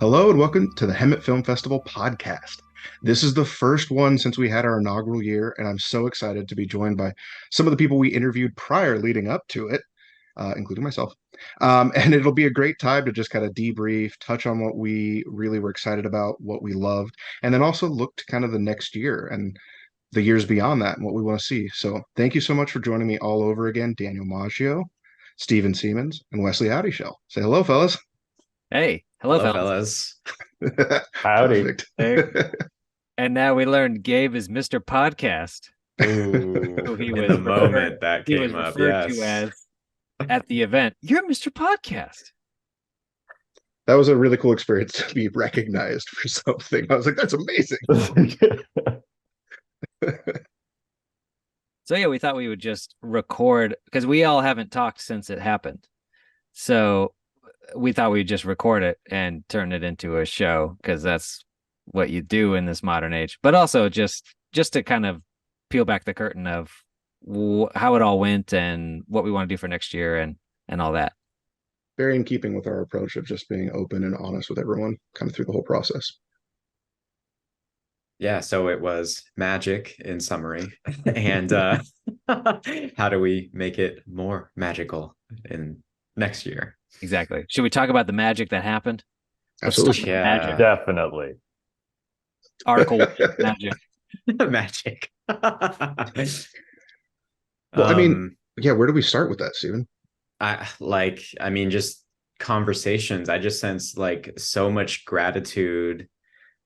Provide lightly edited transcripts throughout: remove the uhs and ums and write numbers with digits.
Hello and welcome to the Hemet Film Festival podcast. This is the first one since we had our inaugural year, and I'm so excited to be joined by some of the people we interviewed prior leading up to it, including myself. And it'll be a great time to just kind of debrief, touch on what we really were excited about, what we loved, and then also look to kind of the next year and the years beyond that and what we want to see. So thank you so much for joining me all over again, Daniel Maggio, Steven Siemens, and Wesley Howdyshell. Say hello, fellas. Hey, hello, Hello, fellas. fellas. Howdy. Perfect. Hey. And now we learned Gabe is Mr. Podcast, who Ooh, he in was the referred, moment that he was came up, referred to yes. as at the event. You're Mr. Podcast. That was a really cool experience to be recognized for something. I was like, that's amazing. So yeah, we thought we would just record because we all haven't talked since it happened. So we thought we'd just record it and turn it into a show because that's what you do in this modern age. But also just to kind of peel back the curtain of how it all went and what we want to do for next year and all that. Very in keeping with our approach of just being open and honest with everyone kind of through the whole process. Yeah, so it was magic in summary. And how do we make it more magical in next year? Exactly. Should we talk about the magic that happened? Let's start Absolutely. with the magic. Yeah, Definitely. Article magic. magic. Well, I mean, Um, yeah, where do we start with that, Steven? just conversations. I just sense like so much gratitude,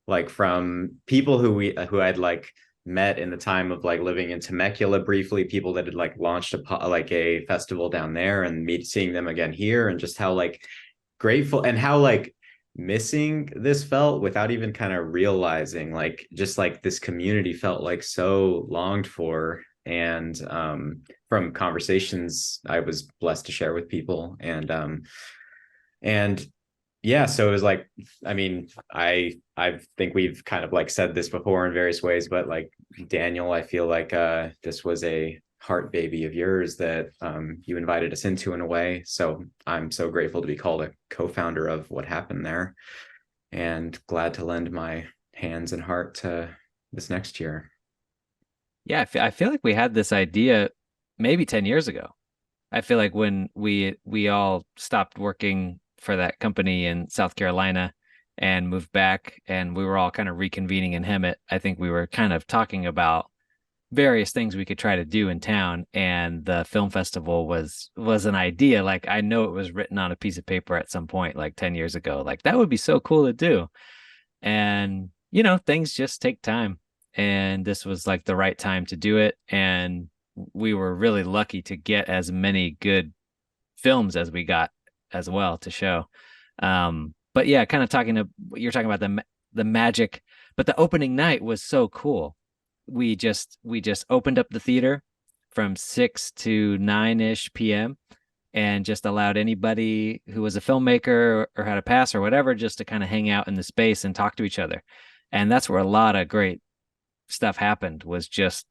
like from people who I'd like met in the time of like living in Temecula briefly, people that had like launched a festival down there, and seeing them again here, and just how like grateful and how like missing this felt without even kind of realizing, like just like this community felt like so longed for. And from conversations I was blessed to share with people, and yeah, so it was like, I mean, I think we've kind of like said this before in various ways, but like Daniel, I feel like this was a heart baby of yours that you invited us into in a way. So I'm so grateful to be called a co-founder of what happened there, and glad to lend my hands and heart to this next year. Yeah, I feel like we had this idea maybe 10 years ago. I feel like when we all stopped working for that company in South Carolina and moved back and we were all kind of reconvening in Hemet, I think we were kind of talking about various things we could try to do in town, and the film festival was an idea. Like I know it was written on a piece of paper at some point like 10 years ago. Like that would be so cool to do. And things just take time. And this was like the right time to do it. And we were really lucky to get as many good films as we got as well to show. But yeah, kind of you're talking about the magic, but the opening night was so cool. We just opened up the theater from 6 to 9-ish p.m. and just allowed anybody who was a filmmaker or had a pass or whatever just to kind of hang out in the space and talk to each other. And that's where a lot of great stuff happened, was just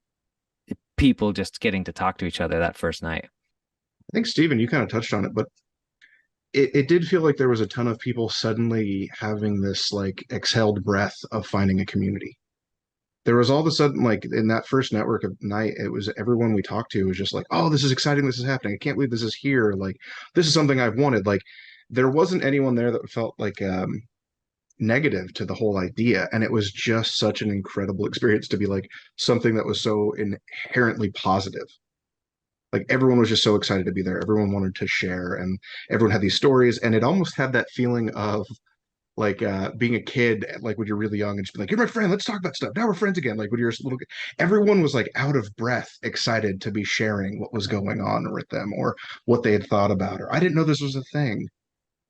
people just getting to talk to each other that first night. I think, Steven, you kind of touched on it, but it did feel like there was a ton of people suddenly having this like exhaled breath of finding a community. There was all of a sudden, like in that first network of night, it was everyone we talked to was just like, oh, this is exciting. This is happening. I can't believe this is here. Like, this is something I've wanted. Like, there wasn't anyone there that felt like negative to the whole idea. And it was just such an incredible experience to be like something that was so inherently positive. Like everyone was just so excited to be there. Everyone wanted to share and everyone had these stories. And it almost had that feeling of like being a kid, like when you're really young and just be like, you're my friend, let's talk about stuff. Now we're friends again. Like when you're a little kid, everyone was like out of breath, excited to be sharing what was going on with them or what they had thought about, or I didn't know this was a thing.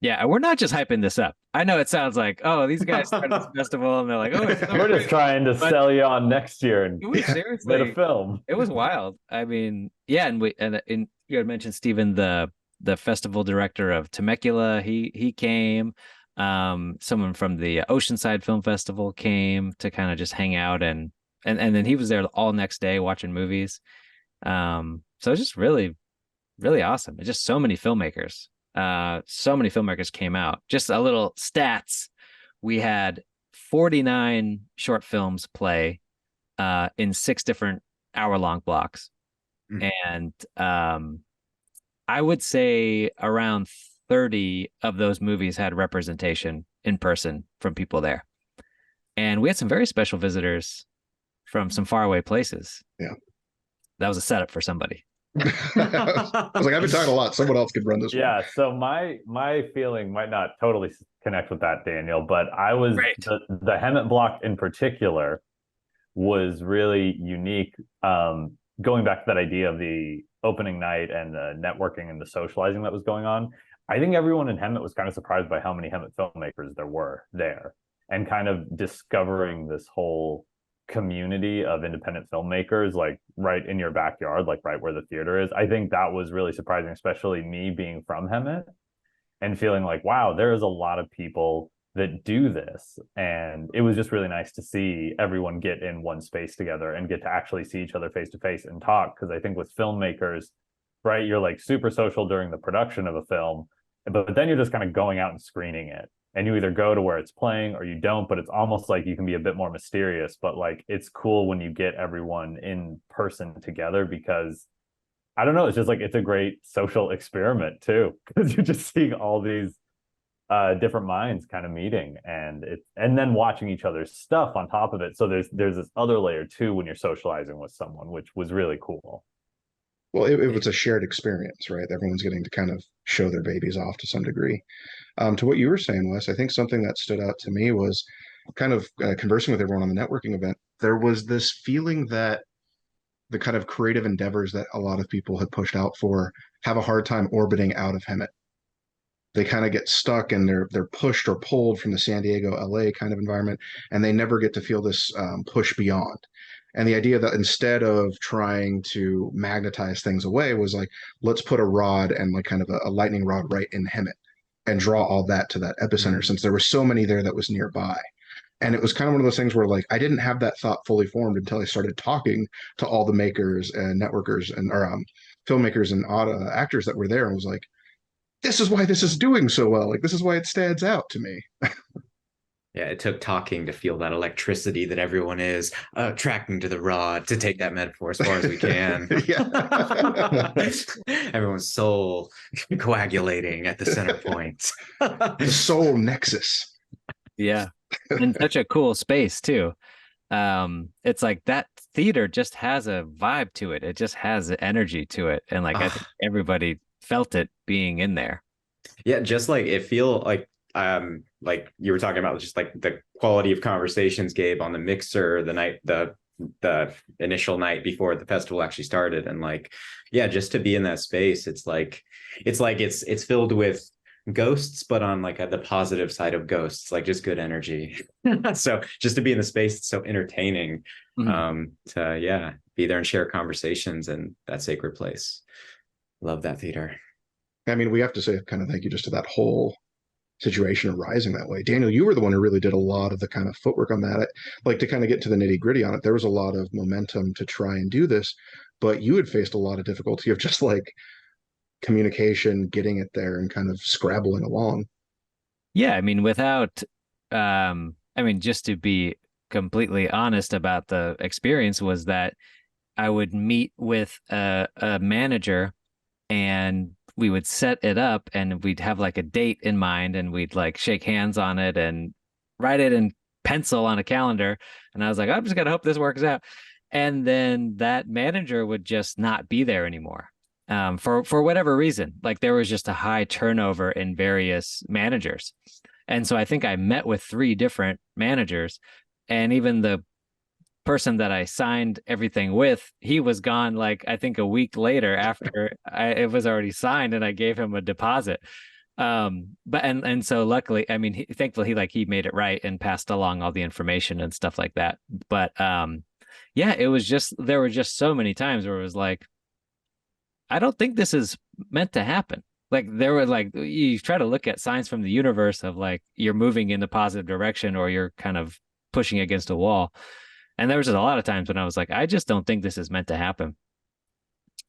Yeah, we're not just hyping this up. I know it sounds like, oh, these guys started this festival and they're like, oh, it's so We're just great. trying to But sell you on next year and it was Yeah. made a seriously, film. it was wild. I mean, yeah, and you had mentioned Stephen, the festival director of Temecula. He came. Someone from the Oceanside Film Festival came to kind of just hang out, and then he was there all next day watching movies. So it's just really, really awesome. It's just so many filmmakers. So many filmmakers came out. Just a little stats. we had 49 short films play in 6 different hour-long blocks. Mm. And I would say around 30 of those movies had representation in person from people there. And we had some very special visitors from some faraway places. Yeah. That was a setup for somebody. I was like, I've been talking a lot. Someone else could run this one. Yeah, so my feeling might not totally connect with that, Daniel, but I was Right. the Hemet block in particular was really unique. Going back to that idea of the opening night and the networking and the socializing that was going on, I think everyone in Hemet was kind of surprised by how many Hemet filmmakers there were there, and kind of discovering this whole community of independent filmmakers, like right in your backyard, like right where the theater is. I think that was really surprising, especially me being from Hemet and feeling like, wow, there is a lot of people that do this. And it was just really nice to see everyone get in one space together and get to actually see each other face to face and talk. Because I think with filmmakers, right, you're like super social during the production of a film, but then you're just kind of going out and screening it. And you either go to where it's playing or you don't, but it's almost like you can be a bit more mysterious. But like, it's cool when you get everyone in person together, because I don't know, it's just like, it's a great social experiment too, because you're just seeing all these different minds kind of meeting, and then watching each other's stuff on top of it. So there's this other layer too when you're socializing with someone, which was really cool. Well, it was a shared experience, right? Everyone's getting to kind of show their babies off to some degree. To what you were saying, Wes, I think something that stood out to me was kind of conversing with everyone on the networking event. There was this feeling that the kind of creative endeavors that a lot of people had pushed out for have a hard time orbiting out of Hemet. They kind of get stuck and they're pushed or pulled from the San Diego, LA kind of environment, and they never get to feel this push beyond. And the idea that instead of trying to magnetize things away was like, let's put a rod and like kind of a lightning rod right in Hemet and draw all that to that epicenter, since there were so many there that was nearby. And it was kind of one of those things where like I didn't have that thought fully formed until I started talking to all the makers and networkers and or filmmakers and actors that were there, and was like, this is why this is doing so well. Like, this is why it stands out to me. Yeah, it took talking to feel that electricity that everyone is attracting to the rod, to take that metaphor as far as we can. Everyone's soul coagulating at the center point. The soul nexus. Yeah. And such a cool space too. It's like that theater just has a vibe to it. It just has energy to it. And like I think everybody felt it being in there. Yeah, just like it feel like you were talking about, just like the quality of conversations, Gabe, on the mixer the night the initial night before the festival actually started. And like, yeah, just to be in that space, it's filled with ghosts, but on like the positive side of ghosts, like just good energy. So just to be in the space, it's so entertaining. To be there and share conversations in that sacred place. Love that theater. I mean, we have to say kind of thank you just to that whole situation arising that way. Daniel, you were the one who really did a lot of the kind of footwork on that. Like, to kind of get to the nitty gritty on it, there was a lot of momentum to try and do this, but you had faced a lot of difficulty of just like communication, getting it there, and kind of scrabbling along. Yeah, I mean, just to be completely honest about the experience, was that I would meet with a manager and we would set it up and we'd have like a date in mind and we'd like shake hands on it and write it in pencil on a calendar. And I was like, I'm just gonna hope this works out. And then that manager would just not be there anymore. For whatever reason. Like there was just a high turnover in various managers. And so I think I met with 3 different managers, and even the person that I signed everything with, he was gone like I think a week later after it was already signed and I gave him a deposit. But so luckily, I mean, thankfully he made it right and passed along all the information and stuff like that. But yeah, it was just, there were just so many times where it was like, I don't think this is meant to happen. Like there were like, you try to look at signs from the universe of like you're moving in the positive direction or you're kind of pushing against a wall. And there was just a lot of times when I was like, I just don't think this is meant to happen.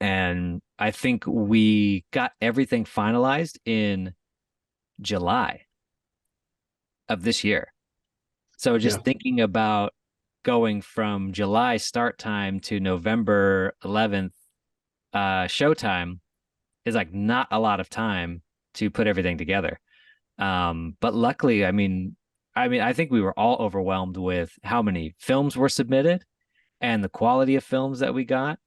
And I think we got everything finalized in July of this year. So just Yeah. thinking about going from July start time to November 11th showtime is like not a lot of time to put everything together. But luckily, I think we were all overwhelmed with how many films were submitted and the quality of films that we got,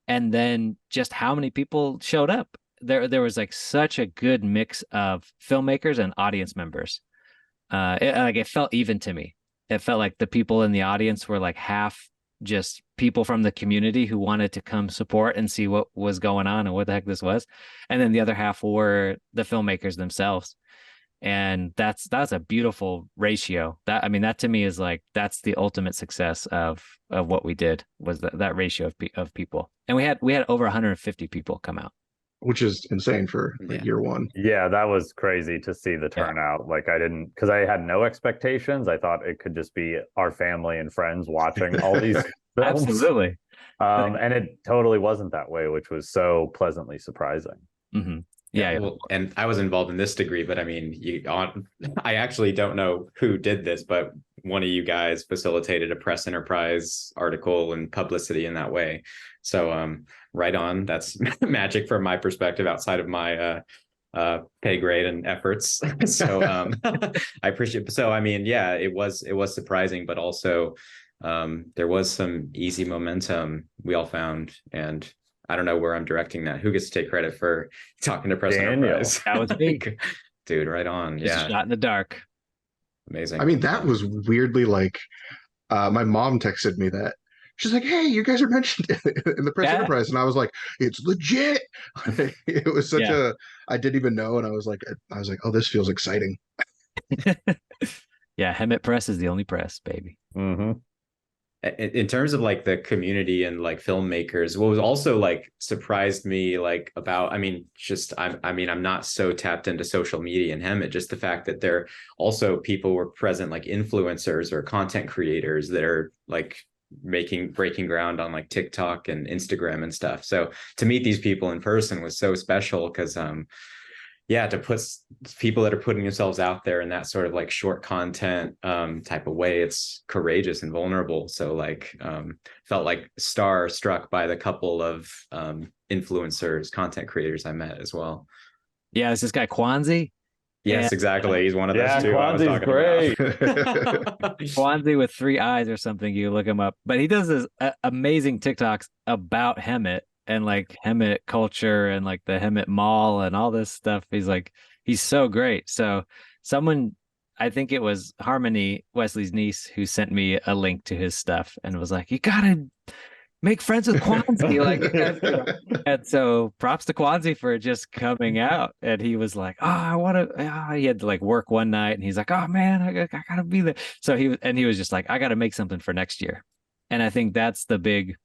and then just how many people showed up. There was like such a good mix of filmmakers and audience members. It felt even to me. It felt like the people in the audience were like half just people from the community who wanted to come support and see what was going on and what the heck this was, and then the other half were the filmmakers themselves. And that's a beautiful ratio. That to me is like that's the ultimate success of what we did, was that ratio of people. And we had over 150 people come out. Which is insane for like Yeah. year one. Yeah, that was crazy to see the Yeah. turnout. Like I didn't, because I had no expectations. I thought it could just be our family and friends watching all these films. Absolutely. And it totally wasn't that way, which was so pleasantly surprising. Mm-hmm. Yeah, Yeah. well, and I was involved in this degree, but I mean, I actually don't know who did this, but one of you guys facilitated a press enterprise article and publicity in that way. So, right on. That's magic from my perspective outside of my pay grade and efforts. So, I appreciate. So, I mean, yeah, it was surprising, but also, there was some easy momentum we all found, and I don't know where I'm directing that. Who gets to take credit for talking to press Daniel. enterprise? That was me. Dude, right on. Just Yeah. a shot in the dark. Amazing. I mean, that was weirdly like my mom texted me that. She's like, "Hey, you guys are mentioned in the press enterprise," and I was like, "It's legit." It was such a I didn't even know, and I was like, "Oh, this feels exciting." Yeah, Hemet Press is the only press, baby. Mm-hmm. In terms of like the community and like filmmakers, what was also like surprised me like about, I mean, I'm not so tapped into social media and Hemet, just the fact that there also people were present, like influencers or content creators that are like breaking ground on like TikTok and Instagram and stuff. So to meet these people in person was so special because yeah, to put people that are putting themselves out there in that sort of like short content type of way, it's courageous and vulnerable. So like felt like starstruck by the couple of influencers, content creators I met as well. Yeah, it's this guy Kwanzi. Yes, exactly. He's one of those two I was talking great. about. Kwanzi with 3 eyes or something. You look him up, but he does this amazing TikToks about Hemet and like Hemet culture and like the Hemet Mall and all this stuff. He's so great. So someone, I think it was Harmony, Wesley's niece, who sent me a link to his stuff and was like, "You gotta make friends with Kwanzi." And so props to Kwanzi for just coming out. And he was like, "Oh, I want to." He had to like work one night, and he's like, "Oh man, I gotta be there." So he was just like, "I gotta make something for next year." And I think that's the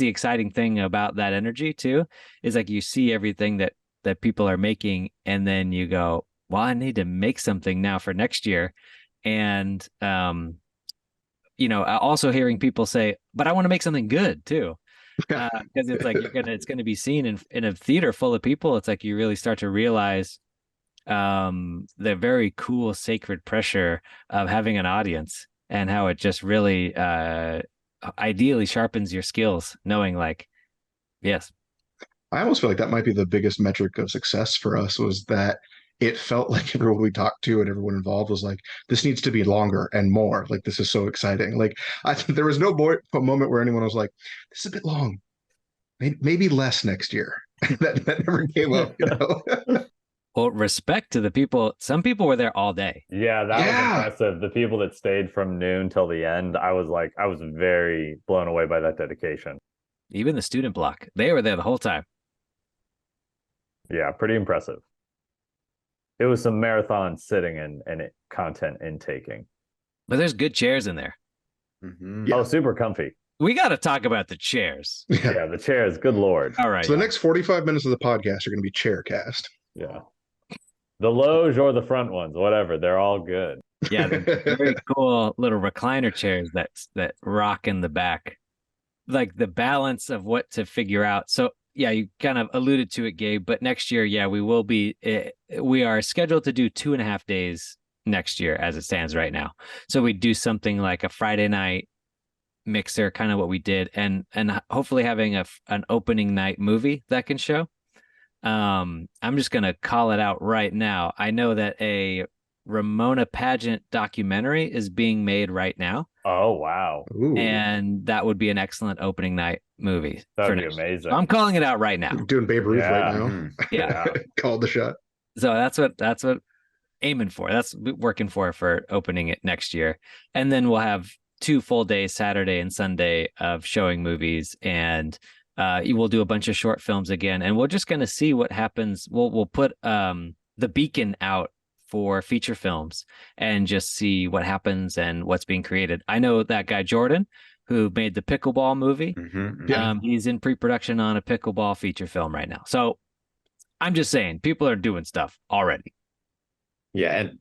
exciting thing about that energy too, is like you see everything that people are making, and then you go, "Well, I need to make something now for next year." And also hearing people say, "But I want to make something good too." Because it's like it's gonna be seen in a theater full of people. It's like you really start to realize the very cool sacred pressure of having an audience, and how it just really ideally sharpens your skills, knowing like, yes. I almost feel like that might be the biggest metric of success for us, was that it felt like everyone we talked to and everyone involved was like, this needs to be longer and more. Like, this is so exciting. Like, there was no moment where anyone was like, this is a bit long. Maybe less next year. that never came up, you know? Well, respect to the people. Some people were there all day. Yeah, that was impressive. The people that stayed from noon till the end, I was very blown away by that dedication. Even the student block, they were there the whole time. Yeah, pretty impressive. It was some marathon sitting and content intaking. But there's good chairs in there. Mm-hmm. Yeah. Oh, super comfy. We got to talk about the chairs. Yeah, the chairs. Good Lord. All right. So the next 45 minutes of the podcast are going to be chair cast. Yeah. The loge or the front ones, whatever. They're all good. Yeah, the very cool little recliner chairs that rock in the back. Like the balance of what to figure out. So yeah, you kind of alluded to it, Gabe, but next year, yeah, we are scheduled to do 2.5 days next year as it stands right now. So we do something like a Friday night mixer, kind of what we did, and hopefully having an opening night movie that can show. I'm just gonna call it out right now. I know that a Ramona pageant documentary is being made right now, Oh, wow. Ooh, and that would be an excellent opening night movie That'd for be next year. amazing. So I'm calling it out right now. doing Babe Ruth right Yeah. now. Mhm. Yeah. Called the shot. So that's what aiming for. That's working for opening it next year. And then we'll have 2 full days, Saturday and Sunday, of showing movies, and we'll do a bunch of short films again, and we're just going to see what happens. We'll put the beacon out for feature films and just see what happens and what's being created. I know that guy Jordan, who made the pickleball movie. Mhm. Yeah. He's in pre-production on a pickleball feature film right now. So I'm just saying, people are doing stuff already. Yeah, and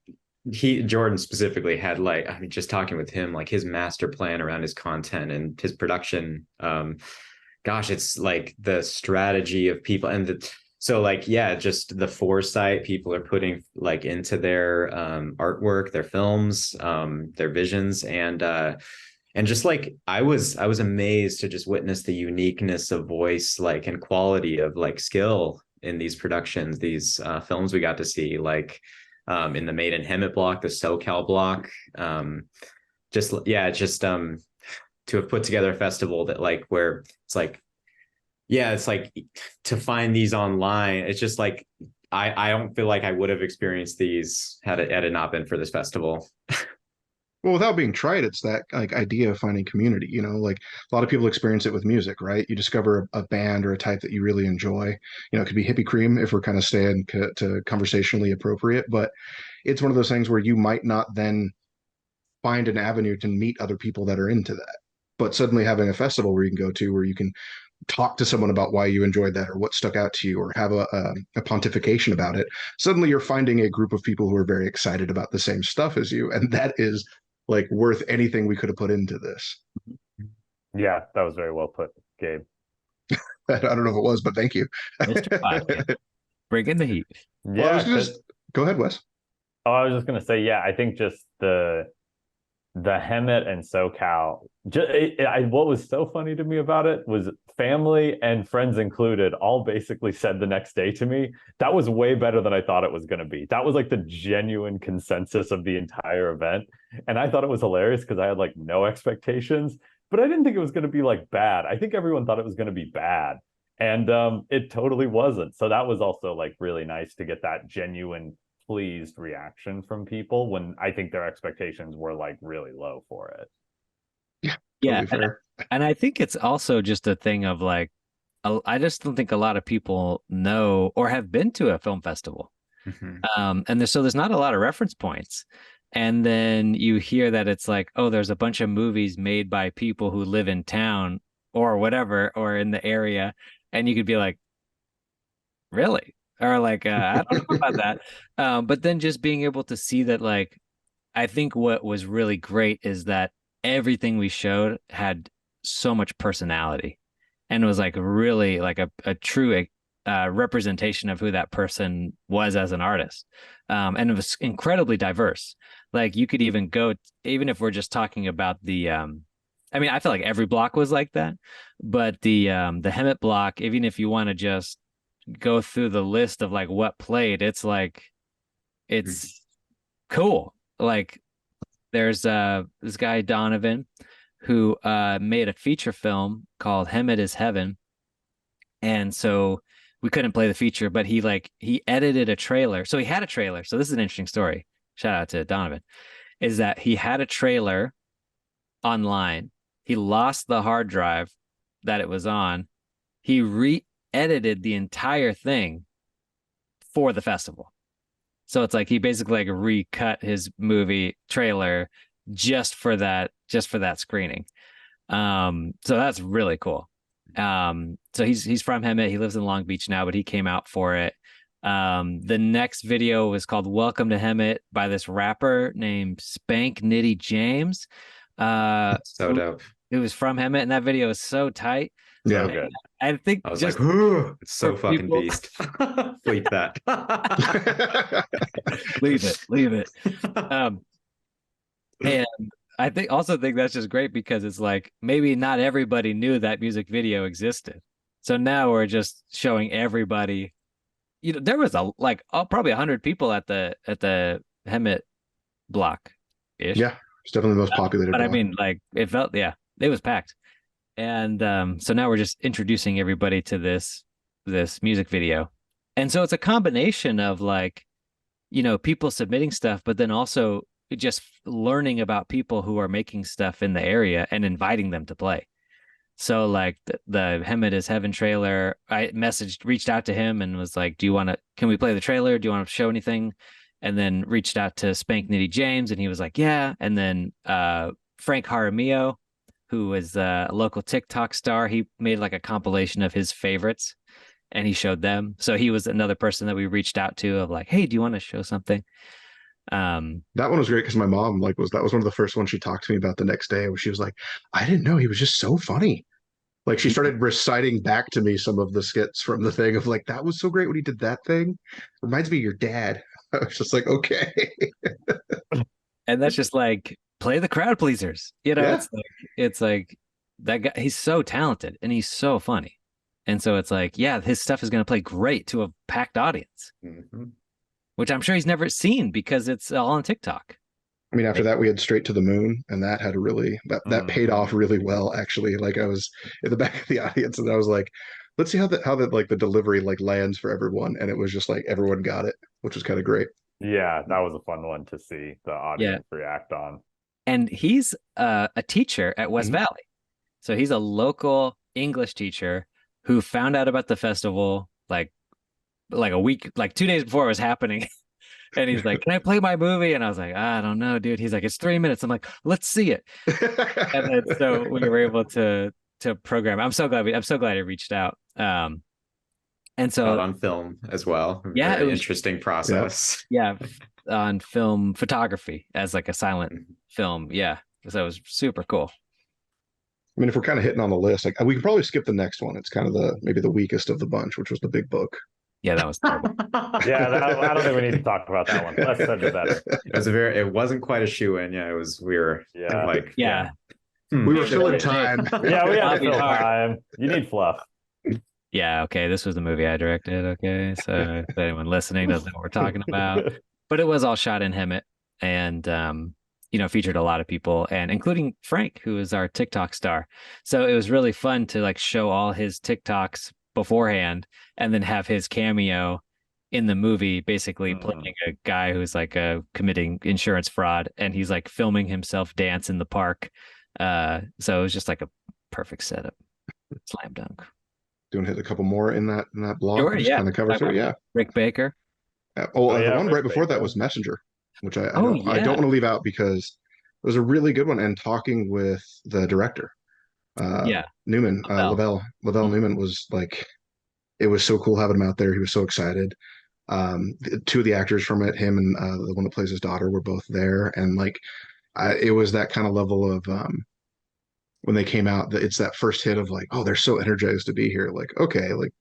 Jordan specifically had, like, I mean, just talking with him, like his master plan around his content and his production. Gosh, it's like the strategy of people and so like, yeah, just the foresight people are putting like into their artwork, their films, their visions, and just like I was amazed to just witness the uniqueness of voice, like, and quality of like skill in these productions, these films we got to see, like in the Made in Hemet block, the SoCal block. Just to have put together a festival that, like, where it's like, yeah, it's like to find these online, it's just like I don't feel like I would have experienced these had it not been for this festival. Well, without being trite, it's that like idea of finding community. Like a lot of people experience it with music, right? You discover a band or a type that you really enjoy. It could be hippie cream if we're kind of staying to conversationally appropriate, but it's one of those things where you might not then find an avenue to meet other people that are into that. But suddenly having a festival where you can go to, where you can talk to someone about why you enjoyed that or what stuck out to you, or have a pontification about it, suddenly you're finding a group of people who are very excited about the same stuff as you, and that is like worth anything we could have put into this. Yeah, that was very well put, Gabe. I don't know if it was, but thank you. Mr. Podcast. Bring in the heat. Well, I was Yeah, just go ahead, Wes. I was just gonna say, yeah, I think just the Hemet and SoCal. What was so funny to me about it was family and friends included all basically said the next day to me, that was way better than I thought it was going to be. That was like the genuine consensus of the entire event. And I thought it was hilarious because I had like no expectations, but I didn't think it was going to be like bad. I think everyone thought it was going to be bad. And it totally wasn't. So that was also like really nice to get that genuine pleased reaction from people when I think their expectations were like really low for it. Yeah, Totally fair. and I think it's also just a thing of like, I just don't think a lot of people know or have been to a film festival. Mhm. And there's not a lot of reference points. And then you hear that it's like, oh, there's a bunch of movies made by people who live in town or whatever, or in the area. And you could be like, really? Or like, I don't know about that. But then just being able to see that, like, I think what was really great is that everything we showed had so much personality, and it was like really like a true representation of who that person was as an artist. And it was incredibly diverse. Like you could even go, even if we're just talking about the, I mean, I feel like every block was like that, but the Hemet block, even if you want to just go through the list of like what played, it's like, it's cool. Like there's this guy Donovan who made a feature film called Hemet is Heaven, and so we couldn't play the feature, but he edited a trailer. So he had a trailer. So this is an interesting story. Shout out to Donovan. Is that he had a trailer online. He lost the hard drive that it was on. He re-edited the entire thing for the festival. So it's like he basically like recut his movie trailer just for that screening. So that's really cool. So he's from Hemet. He lives in Long Beach now, but he came out for it. The next video was called Welcome to Hemet by this rapper named Spank Nitty James. So dope. It was from Hemet, and that video is so tight. So Yeah. good. I think I was just like, "Ooh, it's so for fucking people- beast." Bleep that. leave it. Um, and I think that's just great because it's like maybe not everybody knew that music video existed. So now we're just showing everybody. You know, there was probably 100 people at the Hemet block ish. Yeah, it's definitely the most populated But I block. mean, like it felt, yeah, it was packed. And so now we're just introducing everybody to this music video. And so it's a combination of like, you know, people submitting stuff, but then also just learning about people who are making stuff in the area and inviting them to play. So like the Hemet is Heaven trailer, I reached out to him and was like, can we play the trailer? Do you want to show anything? And then reached out to Spank Nitty James and he was like, yeah. And then Frank Jaramillo, who is a local TikTok star, he made like a compilation of his favorites and he showed them. So he was another person that we reached out to of like, hey, do you want to show something? That one was great because my mom that was one of the first ones she talked to me about the next day. Where she was like, "I didn't know he was just so funny." Like she started reciting back to me some of the skits from the thing of like, "That was so great when he did that thing. Reminds me of your dad." I was just like, "Okay, And that's just like play the crowd pleasers. You know, yeah." it's like that guy, he's so talented and he's so funny. And so it's like, yeah, his stuff is going to play great to a packed audience, Mhm. which I'm sure he's never seen because it's all on TikTok. I mean, after that, we had Straight to the Moon, and that had a really that paid off really well. Actually, like I was in the back of the audience, and I was like, "Let's see how that like the delivery like lands for everyone," and it was just like everyone got it, which was kind of great. Yeah, that was a fun one to see the Yeah. audience react on. And he's a teacher at West Valley. So he's a local English teacher who found out about the festival like a week, like 2 days before it was happening. And he's like, can I play my movie? And I was like, I don't know, dude. He's like, it's 3 minutes. I'm like, let's see it. And then so we were able to program. I'm so glad he reached out. And so Shot on film as well. Yeah, Very it was interesting process. yeah, on film photography as like a silent film. Yeah. So it was super cool. I mean, if we're kind of hitting on the list, like we can probably skip the next one. It's kind of maybe the weakest of the bunch, which was the Big Book. Yeah, that was terrible. Yeah, I don't think we need to talk about that one. Less said the better. It wasn't quite a shoe in. Yeah, it was. We were like, Yeah. We were filling time. Yeah, we had to Bobby fill Hart. time. You need fluff. Yeah, okay. This was the movie I directed. Okay. So if anyone listening doesn't know what we're talking about. But it was all shot in Hemet and you know, featured a lot of people and including Frank, who is our TikTok star. So it was really fun to like show all his TikToks beforehand and then have his cameo in the movie, basically playing a guy who's like committing insurance fraud and he's like filming himself dance in the park. So it was just like a perfect setup. Slam dunk. Doing hit a couple more in that block. Sure, Just yeah. kind of cover through. Yeah. Rick Baker. The yeah, one right Rick before that Baker. was Messenger, which I Oh, don't yeah. want to leave out because it was a really good one. And talking with the director, Newman, Lavelle Newman was like, it was so cool having him out there. He was so excited. Two of the actors from it, him and the one that plays his daughter, were both there, and like, it was that kind of level of when they came out. It's that first hit of like, oh, they're so energized to be here. Like, okay, like,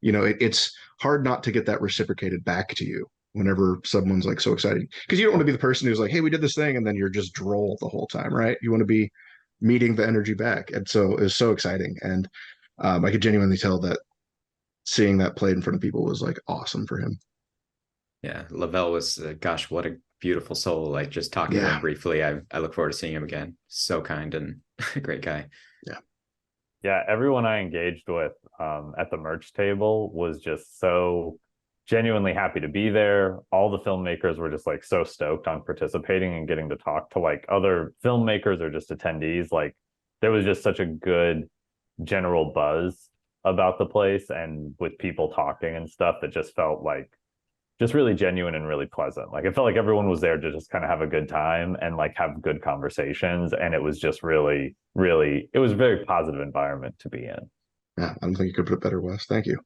you know, it's hard not to get that reciprocated back to you whenever someone's like so excited, because you don't want to be the person who's like, hey, we did this thing, and then you're just droll the whole time, right? You want to be meeting the energy back, and so it was so exciting, and I could genuinely tell that seeing that played in front of people was like awesome for him. Yeah, Lavelle was, gosh, what a beautiful soul. Like just talking to him briefly, I look forward to seeing him again. So kind and a great guy. Yeah, everyone I engaged with at the merch table was just so genuinely happy to be there. All the filmmakers were just like so stoked on participating and getting to talk to like other filmmakers or just attendees. Like there was just such a good general buzz about the place and with people talking and stuff that just felt like just really genuine and really pleasant. Like it felt like everyone was there to just kind of have a good time and like have good conversations. And it was just really, really, it was a very positive environment to be in. Yeah, I don't think you could put it better, Wes. Thank you.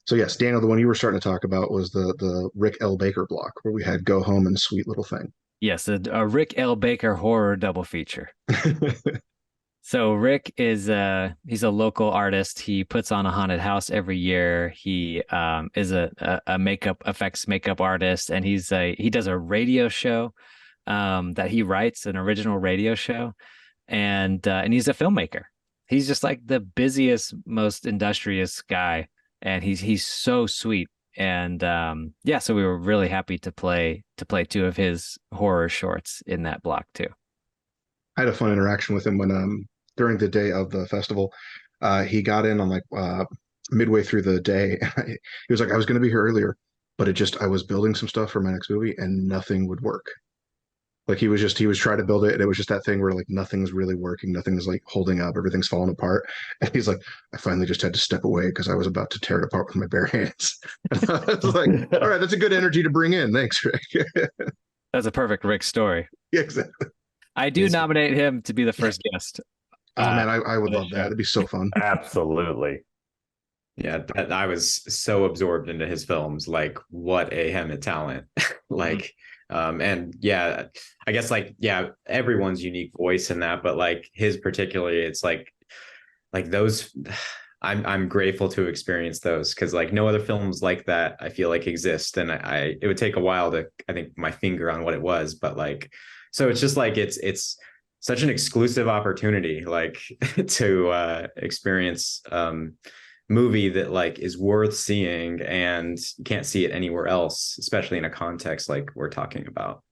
So yes, Daniel, the one you were starting to talk about was the Rick L. Baker block where we had Go Home and Sweet Little Thing. Yes, a Rick L. Baker horror double feature. So Rick is he's a local artist. He puts on a haunted house every year. He is a makeup effects makeup artist, and he does a radio show that he writes, an original radio show, and he's a filmmaker. He's just like the busiest, most industrious guy, and he's so sweet. And yeah, so we were really happy to play two of his horror shorts in that block too. I had a fun interaction with him when during the day of the festival. He got in on like midway through the day. He was like, I was going to be here earlier, but I was building some stuff for my next movie and nothing would work. Like he was trying to build it and it was just that thing where like nothing's really working, nothing's like holding up, everything's falling apart. And he's like, I finally just had to step away because I was about to tear it apart with my bare hands. And I was like, all right, that's a good energy to bring in. Thanks, Rick. That's a perfect Rick story. Yeah, exactly. I do nominate him to be the first guest. Oh man, I would love that. It'd be so fun. Absolutely. Yeah, I was so absorbed into his films. Like, what a Hammett talent. Like, and yeah, I guess like, yeah, everyone's unique voice in that, but like his particularly, it's like those, I'm grateful to experience those because like no other films like that I feel like exist. And it would take a while to, I think, my finger on what it was, but like, so it's just like, it's such an exclusive opportunity, like to experience movie that like is worth seeing and you can't see it anywhere else, especially in a context like we're talking about.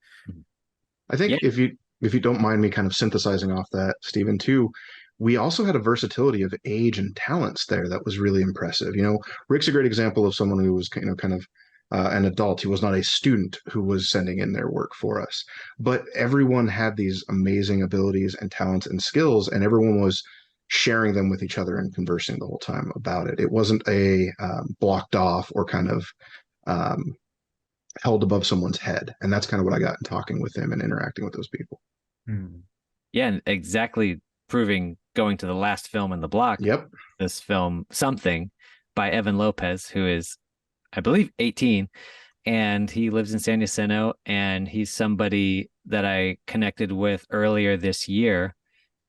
I think if you don't mind me kind of synthesizing off that, Stephen, too, we also had a versatility of age and talents there that was really impressive. You know, Rick's a great example of someone who was, you know, kind of an adult. He was not a student who was sending in their work for us, but everyone had these amazing abilities and talents and skills, and everyone was sharing them with each other and conversing the whole time about it. It wasn't a blocked off or kind of held above someone's head. And that's kind of what I got in talking with him and interacting with those people. Yeah, and exactly proving going to the last film in the block. Yep. This film, Something, by Evan Lopez, who is, I believe, 18, and he lives in San Jacinto, and he's somebody that I connected with earlier this year.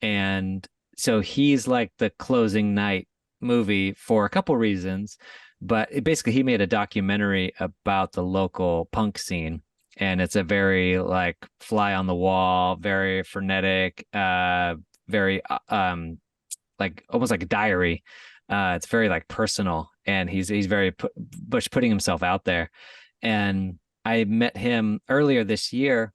And so he's like the closing night movie for a couple reasons, but basically he made a documentary about the local punk scene, and it's a very like fly on the wall, very frenetic, very like almost like a diary. It's very like personal, and he's very putting himself out there. And I met him earlier this year,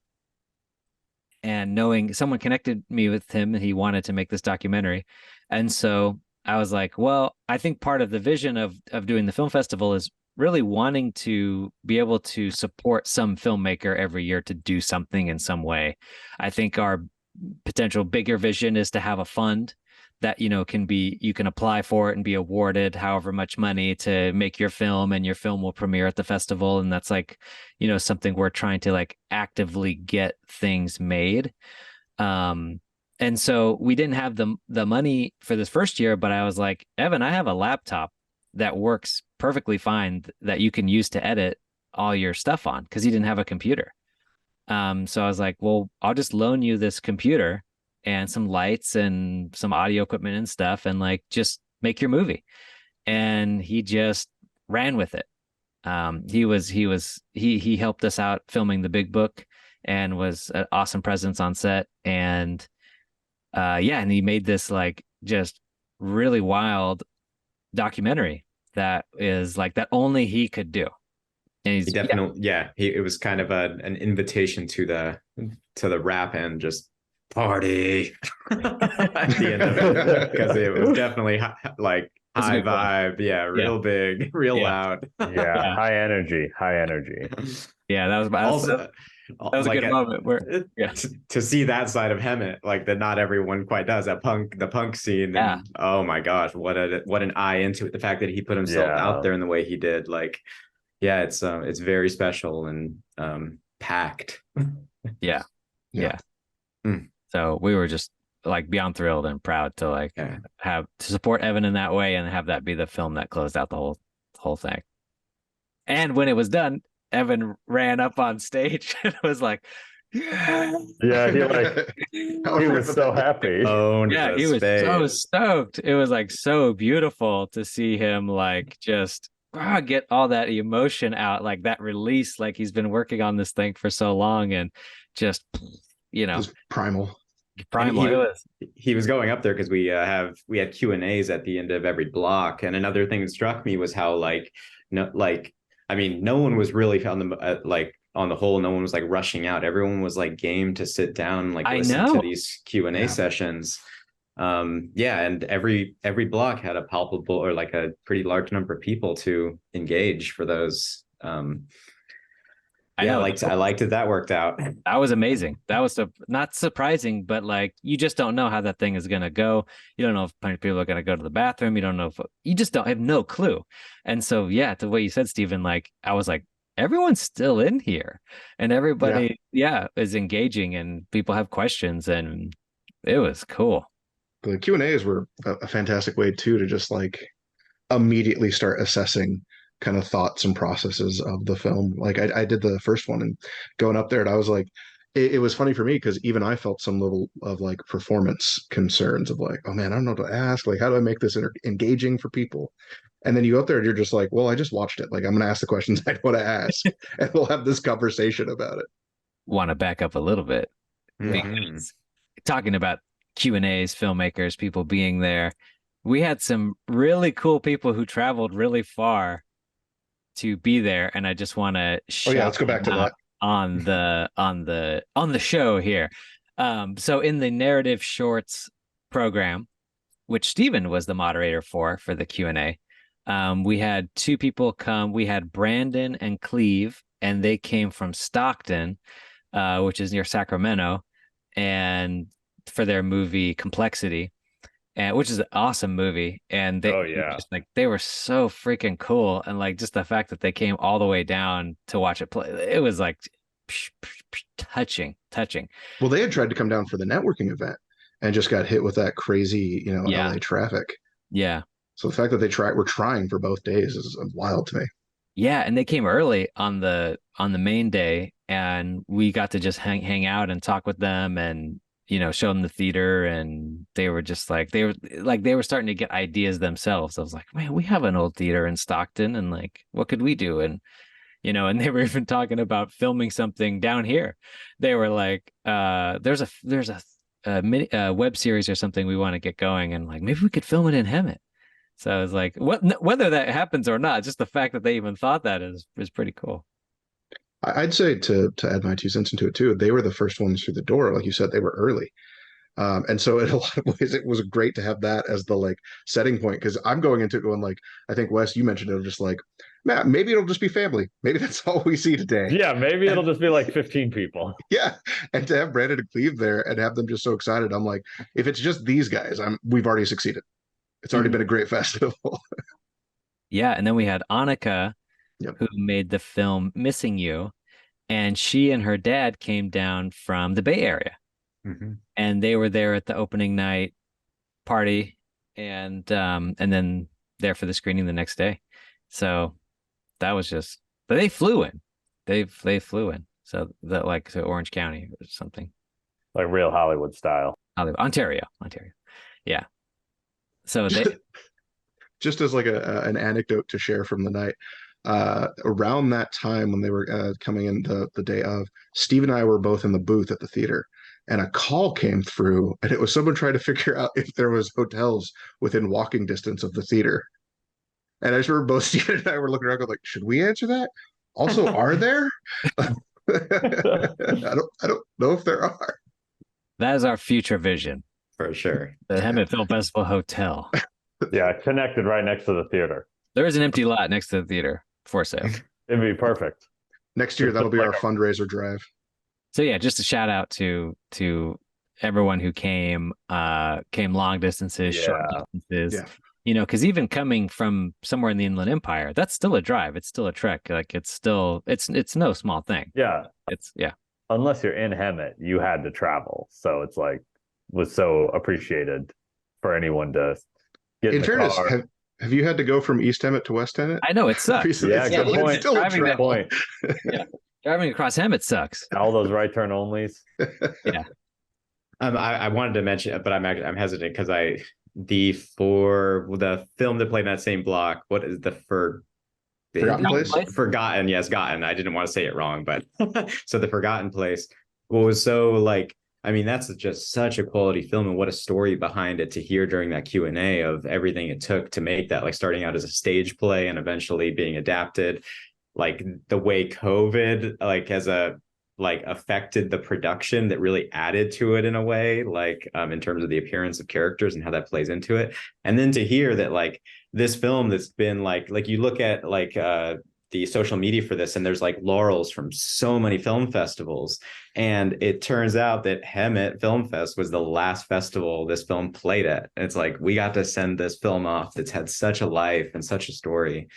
and knowing someone connected me with him, and he wanted to make this documentary. And so I was like, well, I think part of the vision of doing the film festival is really wanting to be able to support some filmmaker every year to do something in some way. I think our potential bigger vision is to have a fund that, you know, you can apply for it and be awarded however much money to make your film, and your film will premiere at the festival. And that's like, you know, something we're trying to like actively get things made. And so we didn't have the money for this first year, but I was like, Evan, I have a laptop that works perfectly fine that you can use to edit all your stuff on, because he didn't have a computer. So I was like, well, I'll just loan you this computer and some lights and some audio equipment and stuff, and like just make your movie. And he just ran with it. He helped us out filming The Big Book and was an awesome presence on set. And and he made this like just really wild documentary that is like that only he could do. And he's definitely, it was kind of an invitation to the rap and just party at the end of it, because it was definitely like high vibe, real big, real loud, high energy. Yeah, that was a good moment where to see that side of Hammett, like that not everyone quite does, the punk scene. And, oh my gosh, what an eye into it. The fact that he put himself out there in the way he did, like, it's very special and packed. Yeah. So we were just like beyond thrilled and proud to like have to support Evan in that way and have that be the film that closed out the whole thing. And when it was done, Evan ran up on stage and was like, Yeah, he However, was so happy. Owned Yeah, the he was so space. stoked. It was like so beautiful to see him like just get all that emotion out, like that release, like he's been working on this thing for so long and just, you know, just primal. And primal. It was he was going up there because we had Q&As at the end of every block. And another thing that struck me was how I mean, no one was really on the whole, no one was like rushing out. Everyone was like game to sit down and like I listen to know. these Q&A Yeah. sessions. Yeah, and every block had a palpable or like a pretty large number of people to engage for those. I Yeah, know. I liked it. That worked out. That was amazing. That was not surprising, but like you just don't know how that thing is gonna go. You don't know if people are gonna go to the bathroom. You don't know if you just don't have no clue. And so yeah, the way you said, Stephen, like I was like, everyone's still in here, and everybody, is engaging, and people have questions, and it was cool. The Q&As were a fantastic way too to just like immediately start assessing kind of thoughts and processes of the film. Like I did the first one and going up there, and I was like, it was funny for me because even I felt some level of like performance concerns of like, oh man, I don't know what to ask. Like, how do I make this engaging for people? And then you go up there and you're just like, well, I just watched it. Like, I'm going to ask the questions I want to ask, and we'll have this conversation about it. Want to back up a little bit Mhm. because talking about Q&As, filmmakers, people being there, we had some really cool people who traveled really far to be there, and I just want to shout let's go back to them out on the show here. So in the narrative shorts program, which Stephen was the moderator for the Q&A, we had two people come. We had Brandon and Cleve, and they came from Stockton, which is near Sacramento, and for their movie Complexity, and which is an awesome movie. And they just like they were so freaking cool, and like just the fact that they came all the way down to watch it play, it was like touching. Well, they had tried to come down for the networking event and just got hit with that crazy, LA traffic. Yeah. So the fact that were trying for both days is wild to me. Yeah, and they came early on the main day, and we got to just hang out and talk with them, and show them the theater, and they were just like they were starting to get ideas themselves. I was like, man, we have an old theater in Stockton, and like, what could we do? And and they were even talking about filming something down here. They were like, there's a mini web series or something we want to get going, and like maybe we could film it in Hemet. So I was like, whether that happens or not, just the fact that they even thought that is pretty cool. I'd say to add my 2 cents into it too, they were the first ones through the door. Like you said, they were early. And so in a lot of ways, it was great to have that as the like setting point, because I'm going into it going like, I think Wes, you mentioned it, just like, man, maybe it'll just be family. Maybe that's all we see today. Yeah, maybe it'll just be like 15 people. Yeah. And to have Brandon and Cleve there and have them just so excited, I'm like, if it's just these guys, we've already succeeded. It's already been a great festival. Yeah, and then we had Annika, who made the film Missing You, and she and her dad came down from the Bay Area, and they were there at the opening night party, and then there for the screening the next day. So that was just, but they flew in, they flew in, so that like to Orange County or something, like real Hollywood style. Ontario, yeah. So just as like an anecdote to share from the night, around that time when they were coming in the day of, Steve and I were both in the booth at the theater, and a call came through, and it was someone trying to figure out if there was hotels within walking distance of the theater. And I just remember both Steve and I were looking around going like, should we answer that? Also, are there? I don't know if there are. That is our future vision. For sure. The Hemet Film Festival Hotel. Yeah, connected right next to the theater. There is an empty lot next to the theater for sale. It'd be perfect. Next year, that'll be our fundraiser drive. So yeah, just a shout out to everyone who came long distances, short distances. Yeah. Because even coming from somewhere in the Inland Empire, that's still a drive. It's still a trek. Like it's no small thing. Yeah. Unless you're in Hemet, you had to travel. So it's like was so appreciated for anyone to get in fairness, car. Have you had to go from East Hemet to West Hemet? I know it sucks. Yeah, good point. Driving that point. Yeah. Driving across Hemet sucks. All those right turn onlys. Yeah. I wanted to mention, but I'm hesitant because for the film that played in that same block, what is the Forgotten Place? Forgotten, yes, Gotten. I didn't want to say it wrong, but so the Forgotten Place was so like, I mean, that's just such a quality film, and what a story behind it to hear during that Q&A of everything it took to make that, like starting out as a stage play and eventually being adapted, like the way COVID affected the production that really added to it in a way, like in terms of the appearance of characters and how that plays into it. And then to hear that like this film that's been like you look at the social media for this, and there's like laurels from so many film festivals, and it turns out that Hemet Film Fest was the last festival this film played at. And it's like, we got to send this film off that's had such a life and such a story.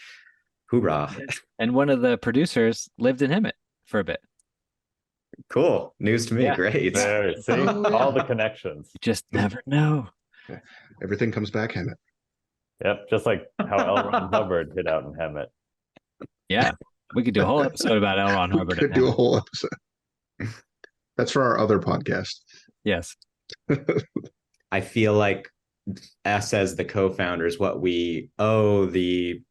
Hoorah. And one of the producers lived in Hemet for a bit. Cool. News to me. Yeah. Great. There, see, all the connections. You just never know. Everything comes back, Hammett. Yep, just like how L. Ron Hubbard hid out in Hemet. Yeah. We could do a whole episode about L. Ron We Hubbard. could do a whole episode. That's for our other podcast. Yes. I feel like us as the co-founders, what we owe the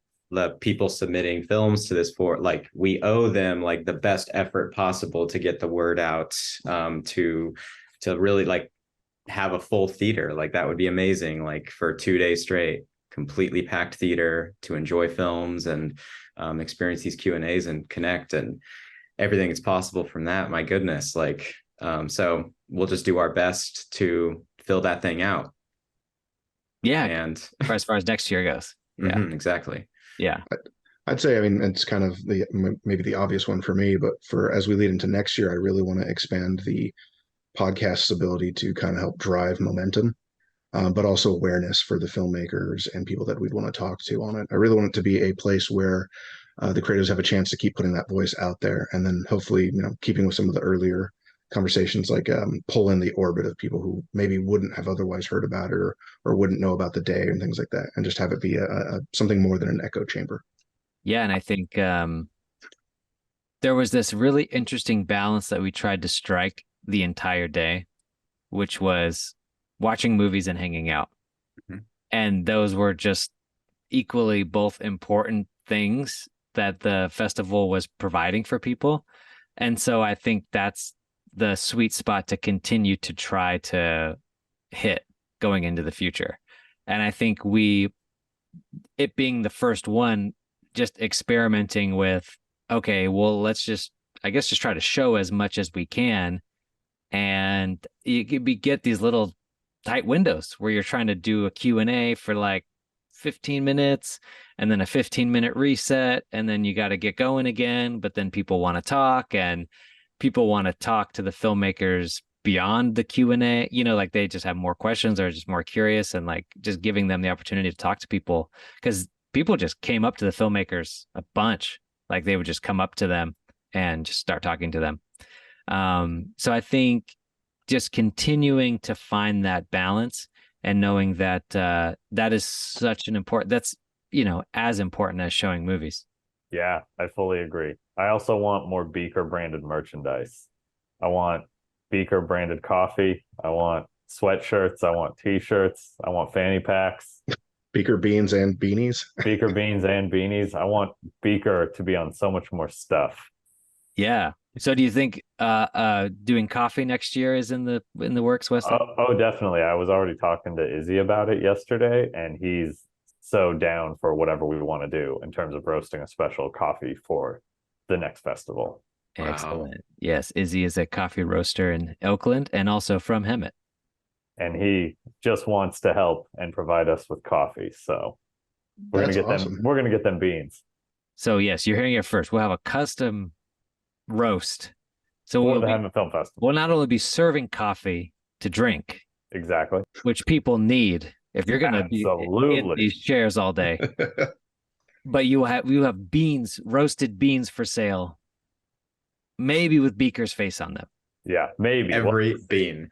people submitting films to this for, like we owe them like the best effort possible to get the word out, to really like have a full theater. Like that would be amazing, like for 2 days straight, completely packed theater to enjoy films and experience these Q&As and connect and everything that's possible from that. My goodness. Like, so we'll just do our best to fill that thing out. Yeah. And for as far as next year goes. Yeah. Exactly. Yeah. I'd say, I mean, it's kind of maybe the obvious one for me, but as we lead into next year, I really want to expand the podcast's ability to kind of help drive momentum, but also awareness for the filmmakers and people that we'd want to talk to on it. I really want it to be a place where the creators have a chance to keep putting that voice out there, and then hopefully, keeping with some of the earlier conversations, like pull in the orbit of people who maybe wouldn't have otherwise heard about it or wouldn't know about the day and things like that, and just have it be a something more than an echo chamber. Yeah. And I think there was this really interesting balance that we tried to strike the entire day, which was watching movies and hanging out. Mm-hmm. And those were just equally both important things that the festival was providing for people. And so I think that's the sweet spot to continue to try to hit going into the future. And I think it being the first one, just experimenting with, okay, well, let's just try to show as much as we can. And you get these little tight windows where you're trying to do a Q&A for like 15 minutes and then a 15-minute reset. And then you got to get going again. But then people want to talk, and people want to talk to the filmmakers beyond the Q&A, like they just have more questions or just more curious, and like just giving them the opportunity to talk to people, because people just came up to the filmmakers a bunch. Like they would just come up to them and just start talking to them. So I think just continuing to find that balance and knowing that that is such an important, that's, as important as showing movies. Yeah, I fully agree. I also want more Beaker branded merchandise. I want Beaker branded coffee. I want sweatshirts. I want t-shirts. I want fanny packs. Beaker beans and beanies. Beaker beans and beanies. I want Beaker to be on so much more stuff. Yeah. So do you think doing coffee next year is in the works, Weston? Oh, definitely. I was already talking to Izzy about it yesterday, and he's so down for whatever we want to do in terms of roasting a special coffee for the next festival. Excellent. Wow. Yes, Izzy is a coffee roaster in Oakland and also from Hemet. And he just wants to help and provide us with coffee. So we're gonna get them. We're gonna get them beans. So yes, you're hearing it first. We'll have a custom roast. So we'll have a film festival. We'll not only be serving coffee to drink, exactly, which people need if you're gonna be in these chairs all day. But you have beans, roasted beans for sale, maybe with Beaker's face on them. Yeah, maybe every bean.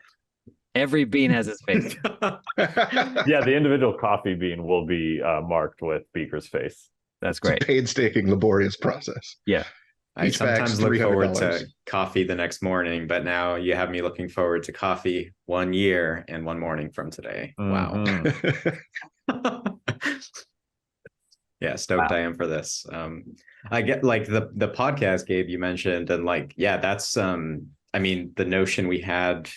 Every bean has his face. Yeah, the individual coffee bean will be marked with Beaker's face. That's great. It's a painstaking, laborious process. Yeah. I Each bag's sometimes look forward $300. to coffee the next morning, but now you have me looking forward to coffee 1 year and one morning from today. Wow. Yeah, stoked Wow. I am for this. I get like the podcast, Gabe, you mentioned, and like, yeah, that's I mean, the notion we had,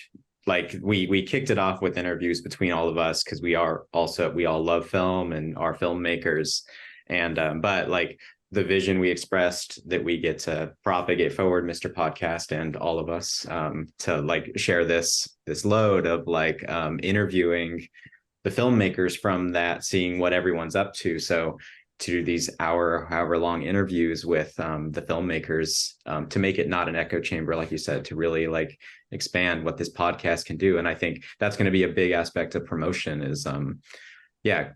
like we kicked it off with interviews between all of us because we all love film and are filmmakers. And but like the vision we expressed that we get to propagate forward, Mr. Podcast and all of us, to like share this load of like interviewing the filmmakers from that, seeing what everyone's up to. So to do these however long interviews with the filmmakers, to make it not an echo chamber, like you said, to really like expand what this podcast can do. And I think that's going to be a big aspect of promotion is, yeah,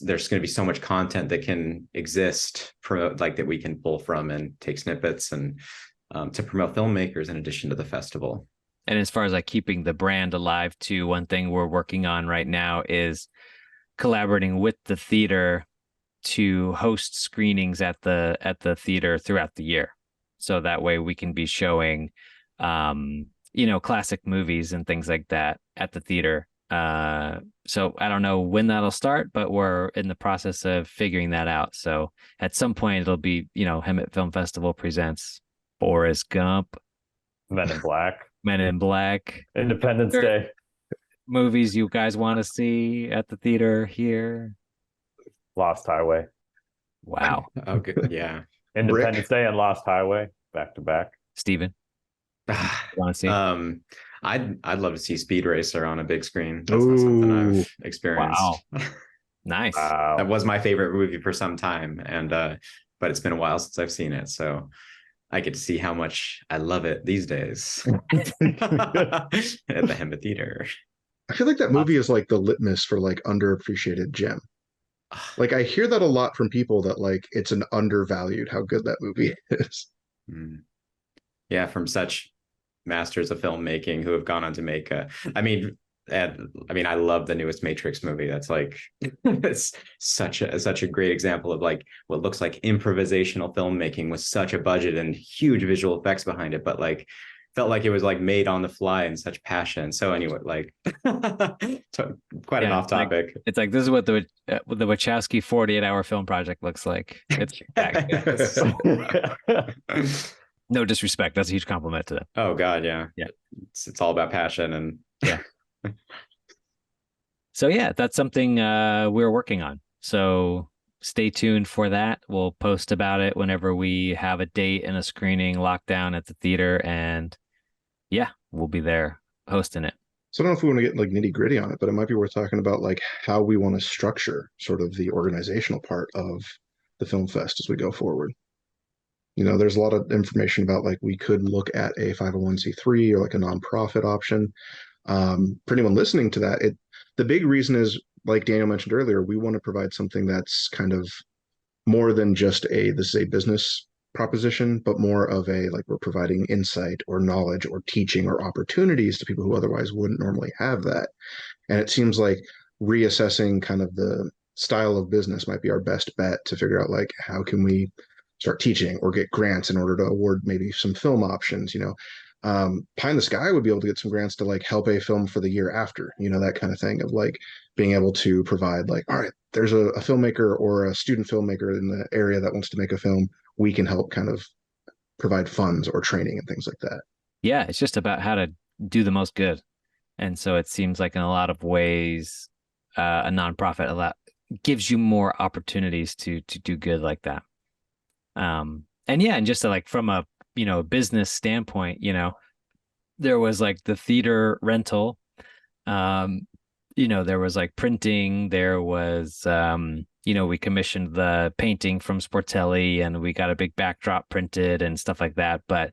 there's going to be so much content that can exist, like that we can pull from and take snippets and to promote filmmakers in addition to the festival. And as far as like keeping the brand alive too, one thing we're working on right now is collaborating with the theater to host screenings at the theater throughout the year. So that way we can be showing classic movies and things like that at the theater. So I don't know when that'll start, but we're in the process of figuring that out. So at some point it'll be, Hemet Film Festival presents Forrest Gump, Men in Black, Independence Day, movies you guys want to see at the theater here. Lost Highway. Wow. Oh, good. Yeah. Independence Day and Lost Highway back to back. Steven, want to see? I'd love to see Speed Racer on a big screen. That's not something I've experienced. Wow. Nice. Wow. That was my favorite movie for some time, and but it's been a while since I've seen it, so I get to see how much I love it these days at the Hemet Theater. I feel like that movie is like the litmus for like underappreciated gem. Like I hear that a lot from people that like it's an undervalued how good that movie is. Yeah, from such masters of filmmaking who have gone on to make I love the newest Matrix movie. That's like it's such a great example of like what looks like improvisational filmmaking with such a budget and huge visual effects behind it, but like felt like it was like made on the fly and such passion. So anyway, like quite an off topic. It's like this is what the Wachowski 48-hour film project looks like. It's no disrespect. That's a huge compliment to them. Oh God, yeah. Yeah. It's all about passion and yeah. So yeah, that's something we're working on. So stay tuned for that. We'll post about it whenever we have a date and a screening lockdown at the theater, and yeah, we'll be there hosting it. So I don't know if we want to get like nitty gritty on it, but it might be worth talking about like how we want to structure sort of the organizational part of the film fest as we go forward. There's a lot of information about like we could look at a 501c3 or like a nonprofit option. For anyone listening to that, the big reason is, like Daniel mentioned earlier, we want to provide something that's kind of more than just this is a business proposition, but more of a like we're providing insight or knowledge or teaching or opportunities to people who otherwise wouldn't normally have that. And it seems like reassessing kind of the style of business might be our best bet to figure out like how can we start teaching or get grants in order to award maybe some film options. Pie in the Sky would be able to get some grants to like help a film for the year after, that kind of thing of like being able to provide like, all right, there's a filmmaker or a student filmmaker in the area that wants to make a film. We can help kind of provide funds or training and things like that. Yeah, it's just about how to do the most good. And so it seems like in a lot of ways, a nonprofit gives you more opportunities to do good like that. And just to, like from a business standpoint, there was like the theater rental, there was like printing, there was we commissioned the painting from Sportelli and we got a big backdrop printed and stuff like that. But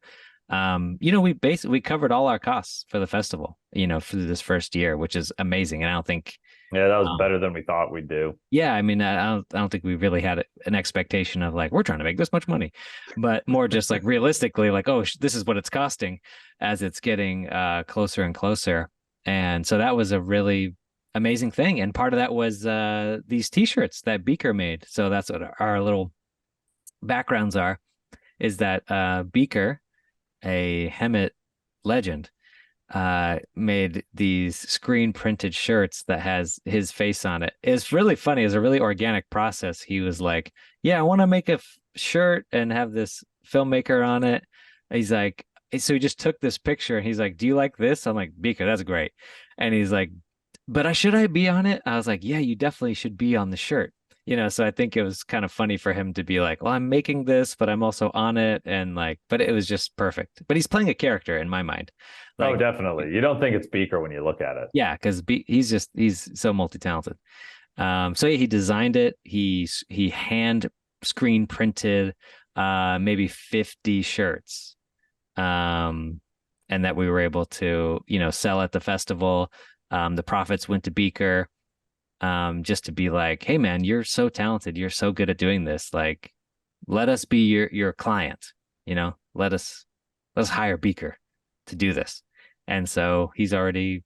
we covered all our costs for the festival, for this first year, which is amazing. And I don't think that was better than we thought we'd do. Yeah, I mean, I don't think we really had an expectation of like we're trying to make this much money, but more just like realistically, like this is what it's costing as it's getting closer and closer. And so that was a really amazing thing. And part of that was these T-shirts that Beaker made. So that's what our little backgrounds are. is that Beaker, a Hemet legend, made these screen printed shirts that has his face on it. It's really funny. It's a really organic process. He was like, yeah, I want to make a shirt and have this filmmaker on it. He's like, so he just took this picture and he's like, do you like this? I'm like, Beaker, that's great. And he's like, but should I be on it? I was like, yeah, you definitely should be on the shirt. So I think it was kind of funny for him to be like, well, I'm making this, but I'm also on it. And like, but it was just perfect. But he's playing a character in my mind. Oh, Like, definitely. You don't think it's Beaker when you look at it. yeah, because he's so multi-talented. So he designed it. He hand screen printed maybe 50 shirts. And that we were able to, sell at the festival. The profits went to Beaker. Just to be like, hey man, you're so talented, you're so good at doing this. Like, let us be your client, let us hire Beaker to do this. And so he's already,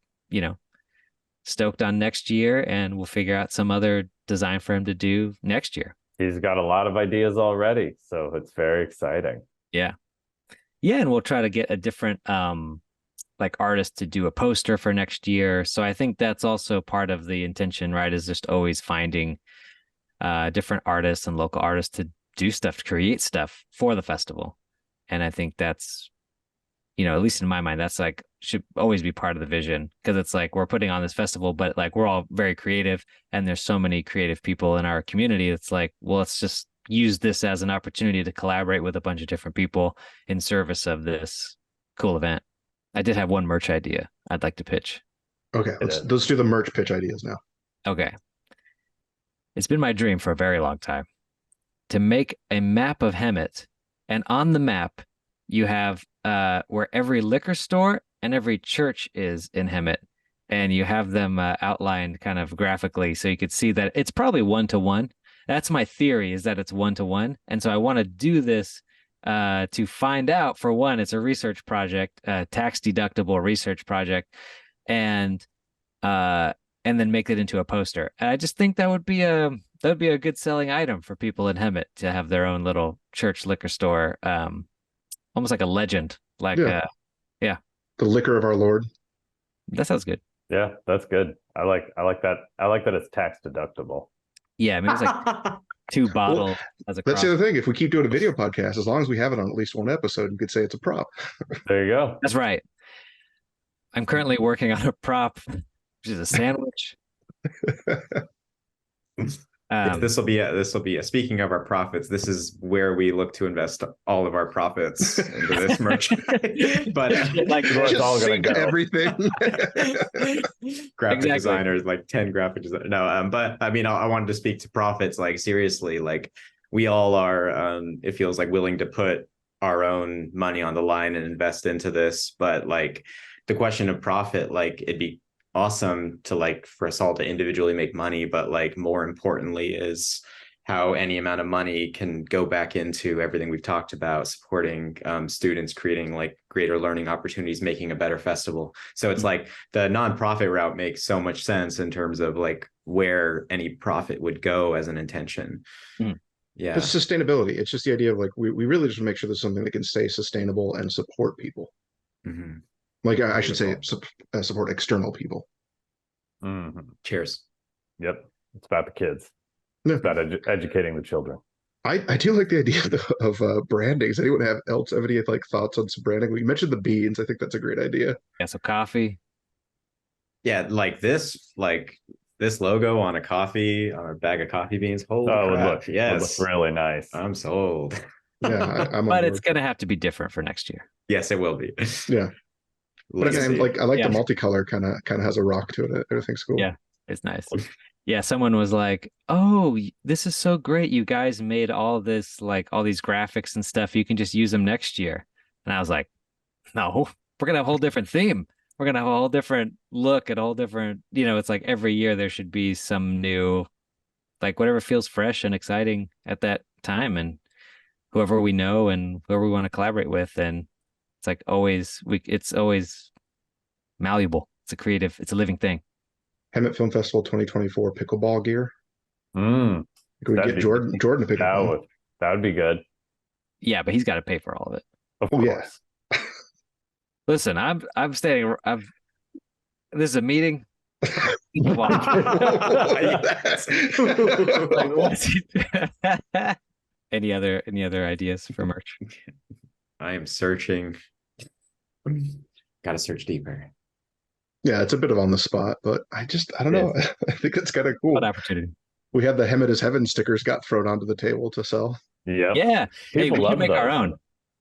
stoked on next year, and we'll figure out some other design for him to do next year. He's got a lot of ideas already, so it's very exciting. Yeah. Yeah, and we'll try to get a different like artist to do a poster for next year. So I think that's also part of the intention, right? Is just always finding different artists and local artists to do stuff, to create stuff for the festival. And I think that's, at least in my mind, that's like should always be part of the vision, because it's like we're putting on this festival, but like we're all very creative and there's so many creative people in our community. It's like, well, let's just use this as an opportunity to collaborate with a bunch of different people in service of this cool event. I did have one merch idea I'd like to pitch. Okay, let's do the merch pitch ideas now. Okay. It's been my dream for a very long time to make a map of Hemet, and on the map you have where every liquor store and every church is in Hemet, and you have them outlined kind of graphically so you could see that it's probably 1-to-1. That's my theory, is that it's 1-to-1. And so I want to do this to find out, for one, it's a research project, a tax deductible research project, and then make it into a poster. And I just think that would be a good selling item for people in Hemet to have their own little church liquor store, almost like a legend. Like, yeah, the liquor of our Lord. That sounds good. Yeah, that's good. I like that. I like that it's tax deductible. Yeah, I mean, it's like 2 bottles as a That's the other thing. If we keep doing a video podcast, as long as we have it on at least one episode, you could say it's a prop. There you go. That's right. I'm currently working on a prop, which is a sandwich. This will be speaking of our profits, this is where we look to invest all of our profits into this merch. But like, it's all gonna go. Everything. Graphic designers, like 10 graphic designers. No, but I mean, I wanted to speak to profits. Like, seriously, like we all are, it feels like, willing to put our own money on the line and invest into this. But like the question of profit, like it'd be awesome to like for us all to individually make money, but like more importantly is how any amount of money can go back into everything we've talked about, supporting students, creating like greater learning opportunities, making a better festival. So it's like the nonprofit route makes so much sense in terms of like where any profit would go as an intention. Yeah, it's sustainability. It's just the idea of like we really just make sure there's something that can stay sustainable and support people. Like I should say, support external people. Cheers. Yep. It's about the kids. It's about educating the children. I do like the idea of branding. Does anyone else have any like thoughts on some branding? You mentioned the beans. I think that's a great idea. Yeah, so coffee. Yeah, like this logo on a bag of coffee beans. Holy crap. Yes. It looks really nice. I'm sold. Yeah, I'm but it's gonna have to be different for next year. Yes, it will be. Yeah. But again, like I like the multicolor kind of has a rock to it. Everything's cool. Yeah, it's nice. Yeah, someone was like, "Oh, this is so great! You guys made all this, like all these graphics and stuff. You can just use them next year." And I was like, "No, we're gonna have a whole different theme. We're gonna have a whole different look, and a whole different. It's like every year there should be some new, like whatever feels fresh and exciting at that time, and whoever we know and whoever we want to collaborate with, and." It's like it's always malleable. It's a living thing. Hemet Film Festival 2024 pickleball gear. Can we get Jordan to pick up? That would be good. Yeah, but he's got to pay for all of it. Of Oh, yeah. course. Listen, I'm staying. This is a meeting. Like, what's he any other ideas for merch? I am searching. Gotta search deeper. Yeah, it's a bit of on the spot, but I don't know. I think it's kind of cool. What opportunity? We had the Hemet is Heaven stickers got thrown onto the table to sell. Yep. Yeah. Hey, People we should love make our those. own.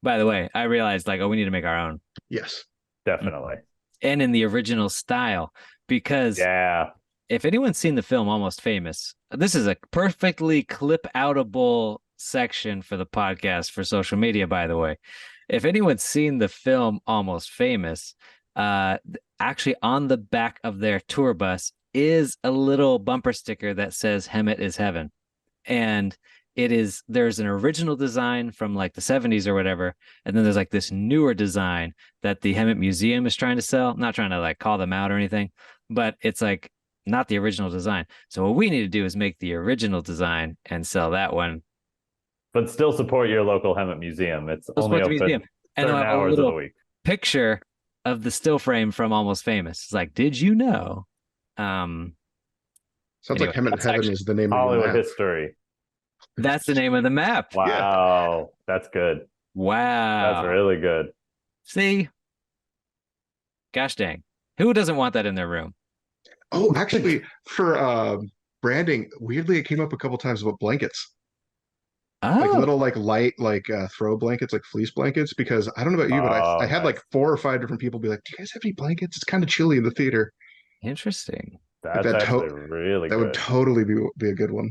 By the way, I realized like, we need to make our own. Yes. Definitely. And in the original style, because Yeah. if anyone's seen the film Almost Famous, this is a perfectly clip outable section for the podcast for social media, by the way. If anyone's seen the film Almost Famous, actually on the back of their tour bus is a little bumper sticker that says Hemet is Heaven. And there's an original design from like the 70s or whatever, and then there's like this newer design that the Hemet Museum is trying to sell. I'm not trying to like call them out or anything, but it's like not the original design. So what we need to do is make the original design and sell that one. But still support your local Hemet museum. It's only open Museum. And certain then have a hours of the little week. picture of the still frame from Almost Famous. It's like, did you know? Sounds Anyway, like Hemet that's Heaven actually is the name of your Hollywood map. history. That's the name of the map. Wow. That's good. Wow. That's really good. See? Gosh dang. Who doesn't want that in their room? Oh, actually, for branding, weirdly, it came up a couple times about blankets. Like Oh, little like light like throw blankets, like fleece blankets, because I don't know about you, but I had nice. like 4 or 5 different people be like, do you guys have any blankets? It's kind of chilly in the theater. interesting. Like That's actually really that would good. totally be a good one.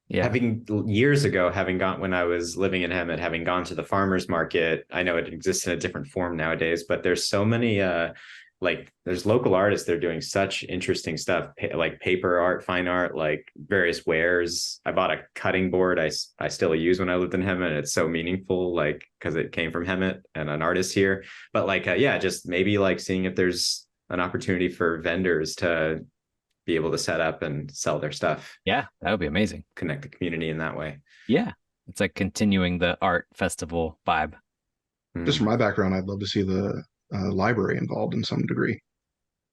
Yeah. Having years ago, when I was living in Hemet, having gone to the farmers market, I know it exists in a different form nowadays, but there's so many like there's local artists. They're doing such interesting stuff, like paper art, fine art, like various wares. I bought a cutting board I still use when I lived in Hemet. And it's so meaningful, like because it came from Hemet and an artist here. But like yeah, just maybe like seeing if there's an opportunity for vendors to be able to set up and sell their stuff. Yeah, that would be amazing. Connect the community in that way. Yeah. It's like continuing the art festival vibe. Just from my background, I'd love to see the library involved in some degree,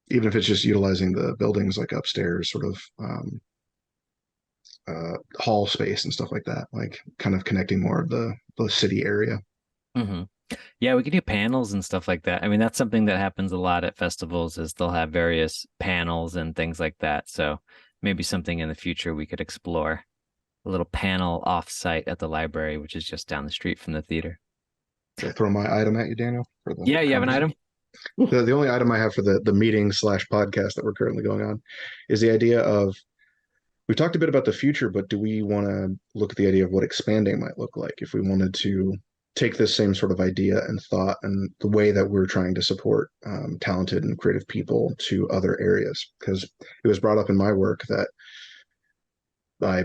even if it's just utilizing the buildings like upstairs, sort of hall space and stuff like that, like kind of connecting more of the city area. Mm-hmm. Yeah, we could do panels and stuff like that. I mean, that's something that happens a lot at festivals is they'll have various panels and things like that. So maybe something in the future we could explore. A little panel off-site at the library, which is just down the street from the theater. Can I throw my item at you, Daniel? For the Yeah, you have an item? The only item I have for the meeting / podcast that we're currently going on is the idea of, we've talked a bit about the future, but do we want to look at the idea of what expanding might look like if we wanted to take this same sort of idea and thought and the way that we're trying to support talented and creative people to other areas? Because it was brought up in my work that I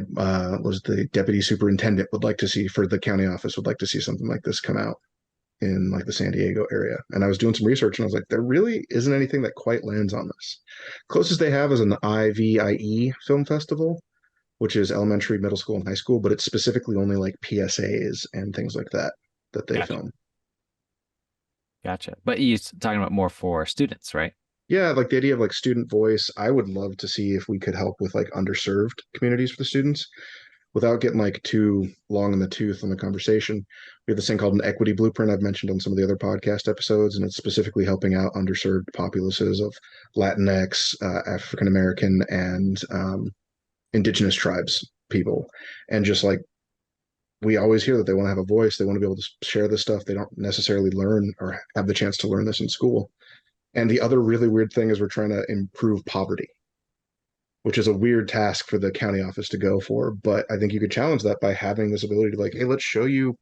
was the deputy superintendent would like to see, for the county office, would like to see something like this come out in like the San Diego area. And I was doing some research and I was like, there really isn't anything that quite lands on this. Closest they have is an IVIE film festival, which is elementary, middle school, and high school, but it's specifically only like PSAs and things like that they Gotcha. film. Gotcha. But you're talking about more for students, right? Yeah, like the idea of like student voice. I would love to see if we could help with like underserved communities for the students without getting like too long in the tooth on the conversation. We have this thing called an equity blueprint I've mentioned on some of the other podcast episodes, and it's specifically helping out underserved populaces of Latinx, African American, and indigenous tribes people. And just like, we always hear that they want to have a voice, they want to be able to share this stuff. They don't necessarily learn or have the chance to learn this in school. And the other really weird thing is we're trying to improve poverty, which is a weird task for the county office to go for. But I think you could challenge that by having this ability to like, hey, let's show you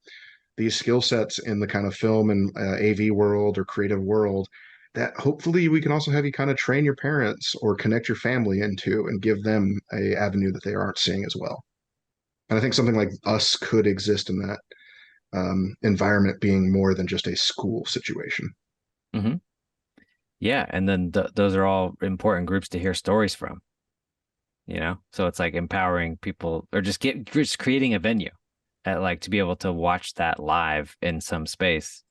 these skill sets in the kind of film and AV world or creative world that hopefully we can also have you kind of train your parents or connect your family into and give them a avenue that they aren't seeing as well. And I think something like us could exist in that environment, being more than just a school situation. Mm-hmm. Yeah, and then those are all important groups to hear stories from. You know, so it's like empowering people, or just creating a venue at like to be able to watch that live in some space.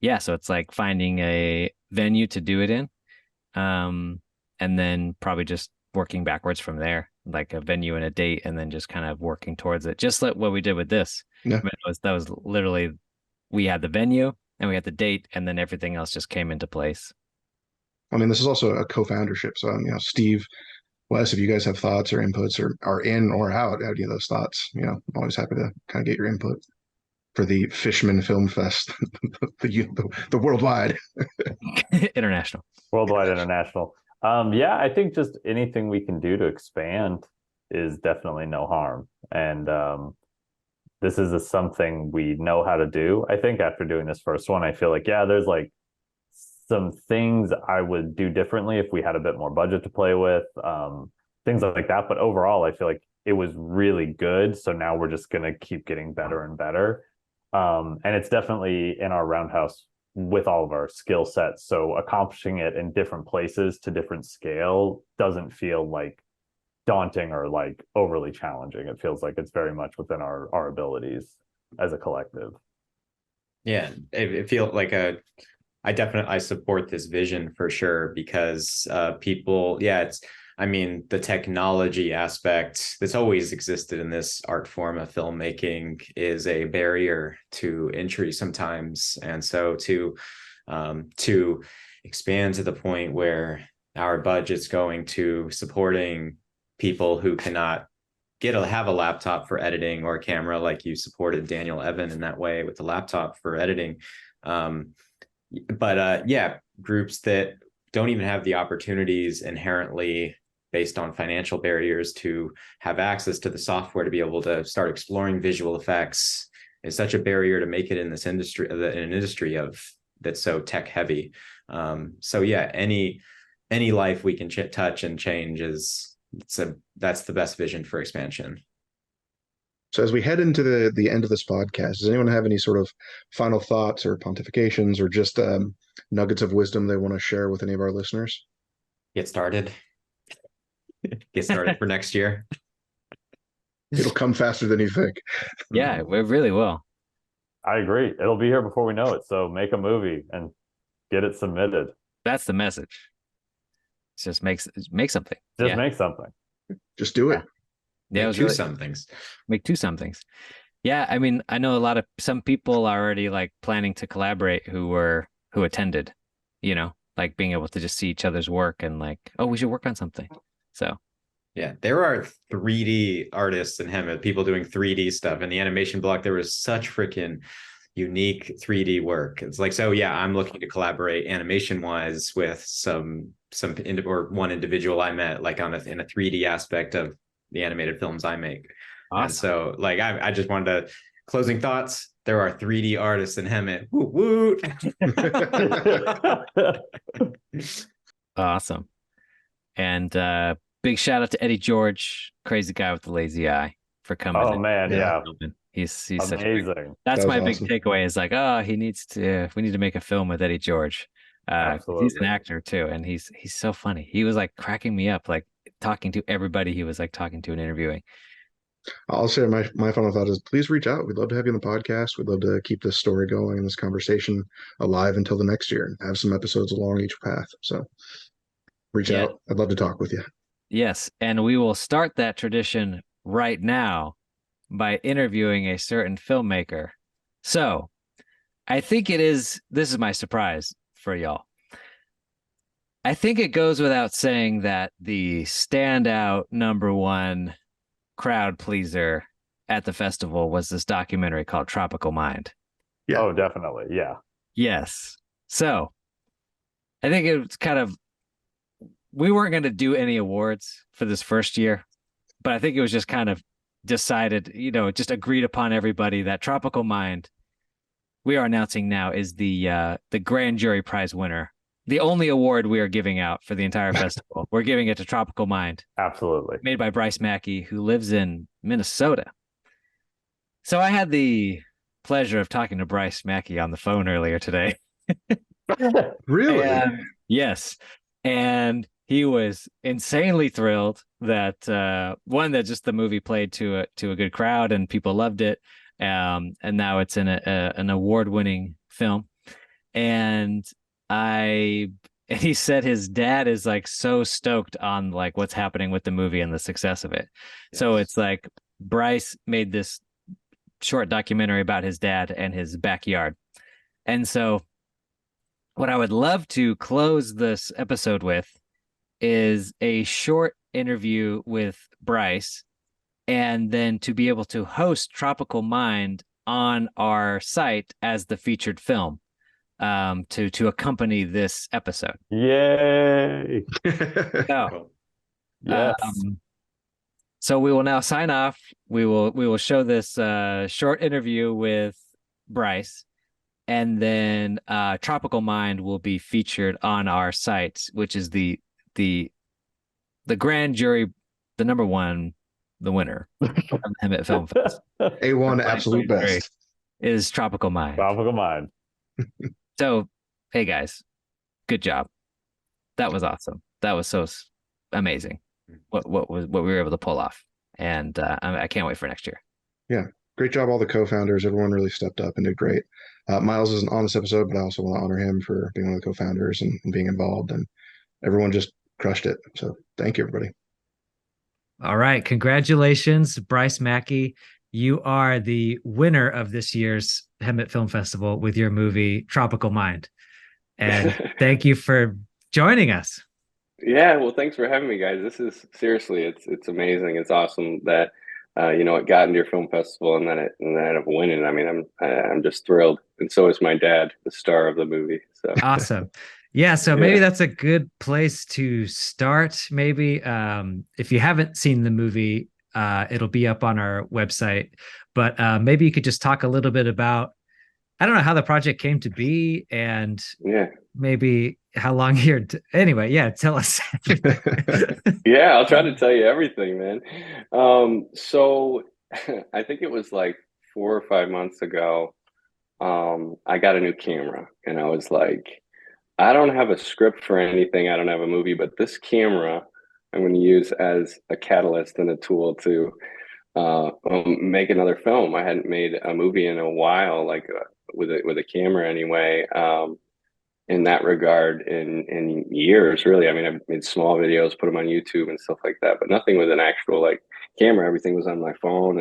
Yeah, so it's like finding a venue to do it in, and then probably just working backwards from there, like a venue and a date, and then just kind of working towards it. Just like what we did with this. Yeah. I mean, that was literally, we had the venue and we had the date, and then everything else just came into place. I mean, this is also a co-foundership. So, Steve, Wes, if you guys have thoughts or inputs or are in or out any of those thoughts, I'm always happy to kind of get your input for the Fishman Film Fest, the worldwide. International. Worldwide international. Yeah, I think just anything we can do to expand is definitely no harm. And this is something we know how to do. I think after doing this first one, I feel like, yeah, there's like some things I would do differently if we had a bit more budget to play with, things like that. But overall, I feel like it was really good. So now we're just going to keep getting better and better. And it's definitely in our roundhouse with all of our skill sets. So accomplishing it in different places to different scale doesn't feel like daunting or like overly challenging. It feels like it's very much within our abilities as a collective. Yeah, it feels like I support this vision for sure, because people, the technology aspect that's always existed in this art form of filmmaking is a barrier to entry sometimes. And so to expand to the point where our budget's going to supporting people who cannot have a laptop for editing or a camera, like you supported Daniel Evan in that way with the laptop for editing. Groups that don't even have the opportunities inherently based on financial barriers to have access to the software to be able to start exploring visual effects is such a barrier to make it in this industry, in an industry that's so tech heavy. Any life we can touch and change that's the best vision for expansion. So as we head into the end of this podcast, does anyone have any sort of final thoughts or pontifications or just nuggets of wisdom they want to share with any of our listeners? Get started for next year. It'll come faster than you think. Yeah, we really will. I agree. It'll be here before we know it. So make a movie and get it submitted. That's the message. Just make something. Make something. Just do it. Yeah, make somethings. Make two somethings. Yeah, I mean, I know some people are already like planning to collaborate who attended, like being able to just see each other's work and like, oh, we should work on something. So yeah, there are 3D artists in Hemet, people doing 3D stuff. In the animation block, there was such freaking unique 3D work. It's like, so yeah, I'm looking to collaborate animation wise with one individual I met, like in a 3D aspect of the animated films I make. Awesome. And so like, I just wanted to, closing thoughts, there are 3D artists in Hemet. Woo woo. Awesome. And big shout out to Eddie George, crazy guy with the lazy eye, for coming. Oh man, yeah. He's amazing. That's my big takeaway is like, we need to make a film with Eddie George. He's an actor too, and he's so funny. He was like cracking me up, like talking to everybody he was like talking to and interviewing. I'll say my final thought is please reach out. We'd love to have you on the podcast. We'd love to keep this story going and this conversation alive until the next year and have some episodes along each path. So reach out. I'd love to talk with you. Yes. And we will start that tradition right now by interviewing a certain filmmaker. So I think this is my surprise for y'all. I think it goes without saying that the standout number one crowd pleaser at the festival was this documentary called Tropical Mind. Yeah. Oh, definitely. Yeah. Yes. So I think it was we weren't going to do any awards for this first year, but I think it was just kind of decided, just agreed upon everybody that Tropical Mind, we are announcing now, is the grand jury prize winner. The only award we are giving out for the entire festival. We're giving it to Tropical Mind. Absolutely. Made by Bryce Mackie, who lives in Minnesota. So I had the pleasure of talking to Bryce Mackie on the phone earlier today. Really? Yes. And he was insanely thrilled that that just the movie played to a good crowd and people loved it. and now it's in an award-winning film. And I and he said his dad is like so stoked on like what's happening with the movie and the success of it. So Yes. it's like Bryce made this short documentary about his dad and his backyard. And so what I would love to close this episode with is a short interview with Bryce, and then to be able to host Tropical Mind on our site as the featured film, to accompany this episode. Yay! So, Cool. Yes. so we will now sign off. We will show this short interview with Bryce, and then Tropical Mind will be featured on our site, which is the grand jury, the number one, the winner of the Hemet Film Fest A1 absolute 2023 best. is Tropical Mind. Tropical Mind. So, hey guys, good job. That was awesome. That was so amazing. What we were able to pull off, and I can't wait for next year. Yeah, great job, all the co-founders. Everyone really stepped up and did great. Miles isn't on this episode, but I also want to honor him for being one of the co-founders and being involved. And everyone just crushed it. So thank you, everybody. All right, congratulations, Bryce Mackie. You are the winner of this year's Hemet Film Festival with your movie Tropical Mind. And thank you for joining us. Yeah, well, thanks for having me, guys. This is seriously, it's amazing. It's awesome that it got into your film festival and then it ended up winning. I mean, I'm just thrilled, and so is my dad, the star of the movie. So Awesome. Yeah, so maybe that's a good place to start. Maybe if you haven't seen the movie, it'll be up on our website. But maybe you could just talk a little bit about, I don't know, how the project came to be, and yeah, maybe how long you're. Anyway, yeah, tell us. yeah, I'll try to tell you everything, man. So I think it was like 4 or 5 months ago. I got a new camera, and I was like, I don't have a script for anything. I don't have a movie, but this camera I'm going to use as a catalyst and a tool to make another film. I hadn't made a movie in a while, like with a camera anyway. In that regard, in years, really. I mean, I've made small videos, put them on YouTube and stuff like that, but nothing with an actual like camera. Everything was on my phone,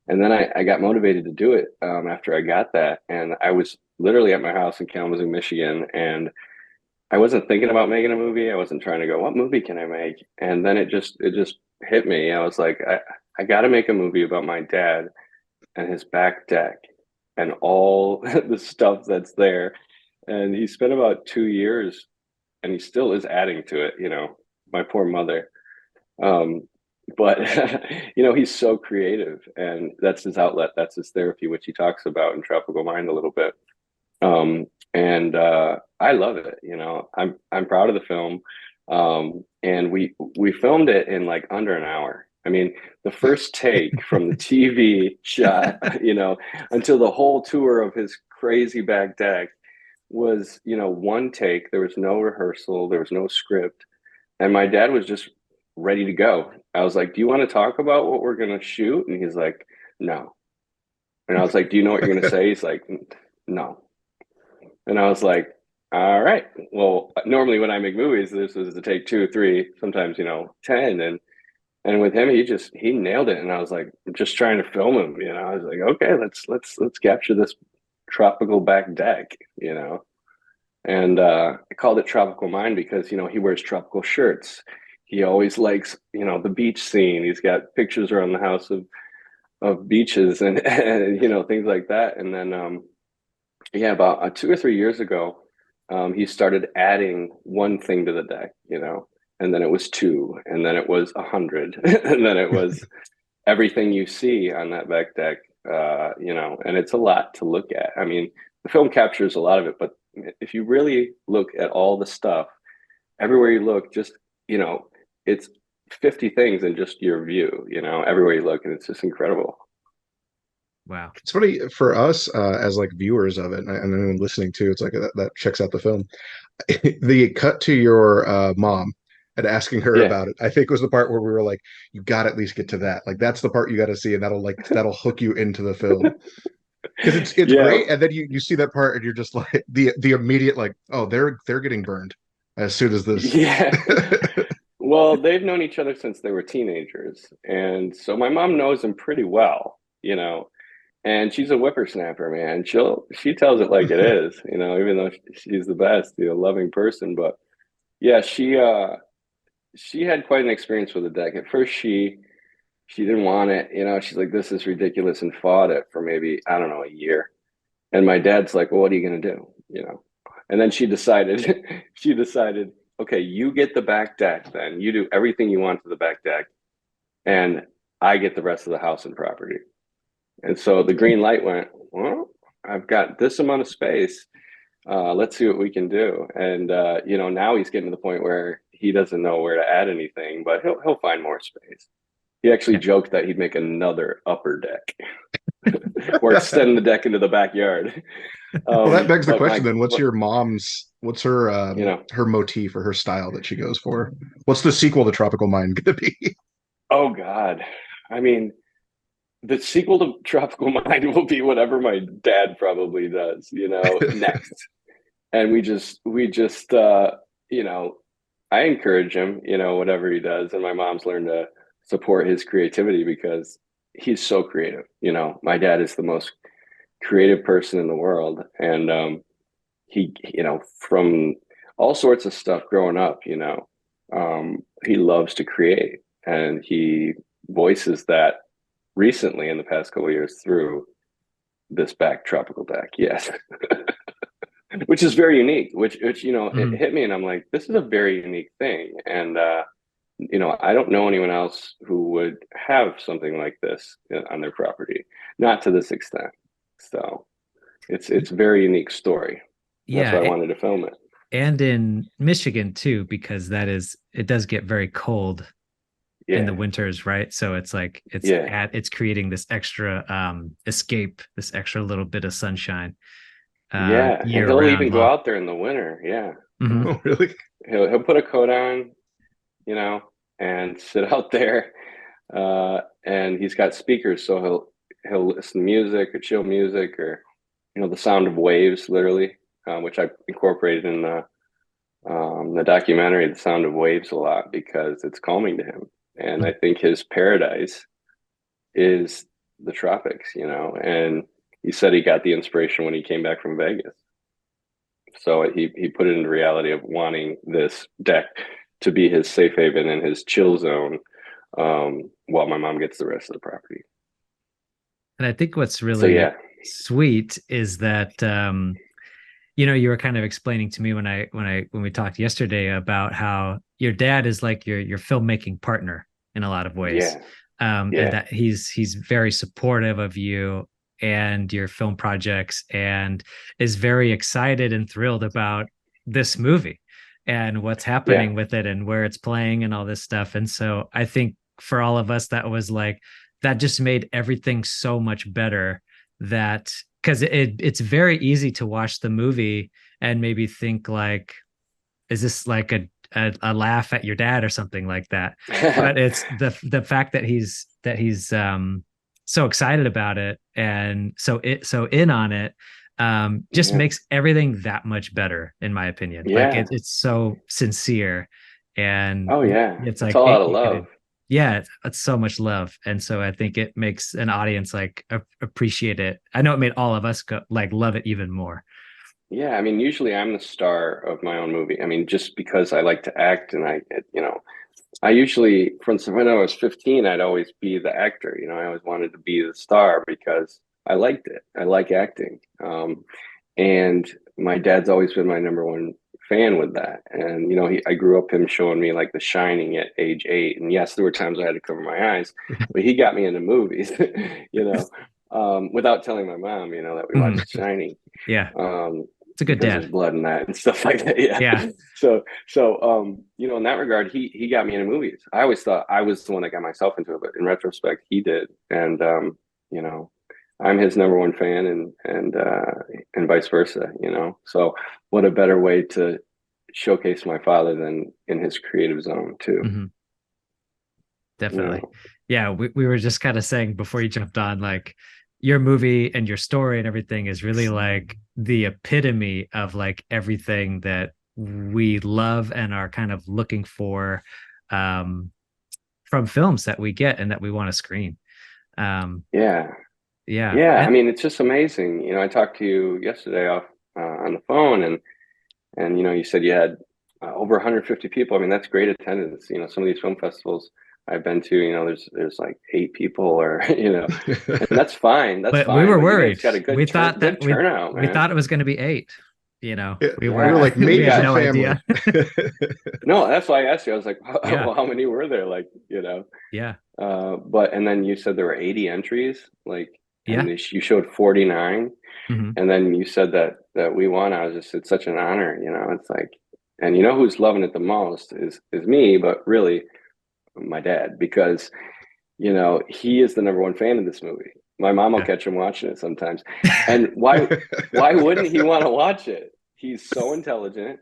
and then I got motivated to do it after I got that, and I was literally at my house in Kalamazoo, Michigan, and I wasn't thinking about making a movie. I wasn't trying to go, what movie can I make? And then it just hit me. I was like, I got to make a movie about my dad and his back deck and all the stuff that's there. And he spent about 2 years, and he still is adding to it. My poor mother. Um, but he's so creative, and that's his outlet. That's his therapy, which he talks about in Tropical Mind a little bit. And I love it. I'm proud of the film. And we filmed it in like under an hour. I mean, the first take from the TV shot, until the whole tour of his crazy back deck was, one take. There was no rehearsal, there was no script, and my dad was just ready to go. I was like, do you want to talk about what we're going to shoot? And he's like, no. And I was like, do you know what you're going to say? He's like, no. And I was like, all right. Well, normally when I make movies, this was to take 2 or 3, sometimes 10, and with him, he nailed it. And I was like, I'm just trying to film him. I was like, okay, let's capture this tropical back deck. And I called it Tropical Mind because he wears tropical shirts. He always likes the beach scene. He's got pictures around the house of beaches and things like that. And then about 2 or 3 years ago, he started adding one thing to the deck, and then it was 2, and then it was 100, and then it was everything you see on that back deck, and it's a lot to look at. I mean, the film captures a lot of it, but if you really look at all the stuff, everywhere you look, just, it's 50 things in just your view, everywhere you look, and it's just incredible. Wow. It's funny for us as like viewers of it, and then listening to it's like that checks out the film. The cut to your mom and asking her Yeah. about it, I think was the part where we were like, you got to at least get to that. Like that's the part you got to see, and that'll hook you into the film because it's Yeah. great. And then you see that part, and you're just like the immediate like, oh, they're getting burned as soon as this. Yeah. Well, they've known each other since they were teenagers. And so my mom knows him pretty well, and she's a whippersnapper, man. She tells it like it is, even though she's the best, loving person. But yeah, she had quite an experience with the deck. At first she didn't want it, she's like, this is ridiculous, and fought it for maybe, I don't know, a year. And my dad's like, well, what are you gonna do? And then she decided, okay, you get the back deck, then you do everything you want to the back deck, and I get the rest of the house and property. And so the green light went, well, I've got this amount of space. Let's see what we can do. And now he's getting to the point where he doesn't know where to add anything, but he'll find more space. He actually joked that he'd make another upper deck or extend the deck into the backyard. Well, that begs the question then. What's her her motif or her style that she goes for? What's the sequel to Tropical Mind going to be? Oh God. I mean, the sequel to Tropical Mind will be whatever my dad probably does, next. And we just I encourage him, whatever he does. And my mom's learned to support his creativity because he's so creative. My dad is the most creative person in the world. And he, from all sorts of stuff growing up, he loves to create, and he voices that recently in the past couple of years through this back tropical deck. Yes. Which is very unique, which it hit me, and I'm like, this is a very unique thing. And I don't know anyone else who would have something like this on their property, not to this extent. So it's a very unique story. That's why I wanted to film it. And in Michigan too, because it does get very cold in the winters, right? So it's like it's creating this extra escape, this extra little bit of sunshine. And he'll even go out there in the winter. Yeah. Mm-hmm. Oh, really? He'll put a coat on, and sit out there. And he's got speakers, so he'll listen to music or chill music, or the sound of waves, literally, which I incorporated in the documentary, the sound of waves, a lot, because it's calming to him. And I think his paradise is the tropics, and he said he got the inspiration when he came back from Vegas. So he put it into reality of wanting this deck to be his safe haven and his chill zone, while my mom gets the rest of the property. And I think what's really sweet is that you were kind of explaining to me when we talked yesterday about how your dad is like your filmmaking partner in a lot of ways. And that he's very supportive of you and your film projects, and is very excited and thrilled about this movie and what's happening with it and where it's playing and all this stuff. And so I think for all of us, that just made everything so much better, that because it's very easy to watch the movie and maybe think like, is this like a laugh at your dad or something like that? But it's the fact that he's so excited about it and so in on it, just makes everything that much better, in my opinion. Like it's so sincere, and it's like a lot of love. It's so much love. And so I think it makes an audience like appreciate it. I know it made all of us love it even more. I mean, usually I'm the star of my own movie. I mean, just because I like to act, and I usually, for instance, when I was 15, I'd always be the actor. I always wanted to be the star because I liked it. I like acting. And my dad's always been my number one fan with that. And, I grew up him showing me like The Shining at age 8. And yes, there were times I had to cover my eyes, but he got me into movies, without telling my mom, that we watched The Shining. Yeah. It's a good dad. There's blood in that and stuff like that. Yeah. So, in that regard, he got me into movies. I always thought I was the one that got myself into it, but in retrospect, he did. And, I'm his number one fan, and vice versa, So what a better way to showcase my father then in his creative zone too. Mm-hmm. Definitely. Yeah, we were just kind of saying before you jumped on, like your movie and your story and everything is really like the epitome of like everything that we love and are kind of looking for from films that we get and that we want to screen. Yeah. Yeah. Yeah. I mean, it's just amazing. You know, I talked to you yesterday off on the phone, and you know, you said you had over 150 people. I mean, that's great attendance. You know, some of these film festivals I've been to, you know, there's like 8 people, or you know, and that's fine. That's But fine. we were But you worried. guys got a good We thought that good turnout, we man. thought it was going to be 8. You know, Yeah, we we were were like, we maybe had a no family. idea. No, that's why I asked you. I was like, Yeah. well, how many were there? Like, you know, Yeah. but and then you said there were 80 entries, like, Yeah. and you showed 49. Mm-hmm. And then you said that we won. I was just, it's such an honor, you know. It's like, and you know who's loving it the most is me, but really my dad, because you know he is the #1 fan of this movie. My mom will catch him watching it sometimes, and why wouldn't he want to watch it? He's so intelligent.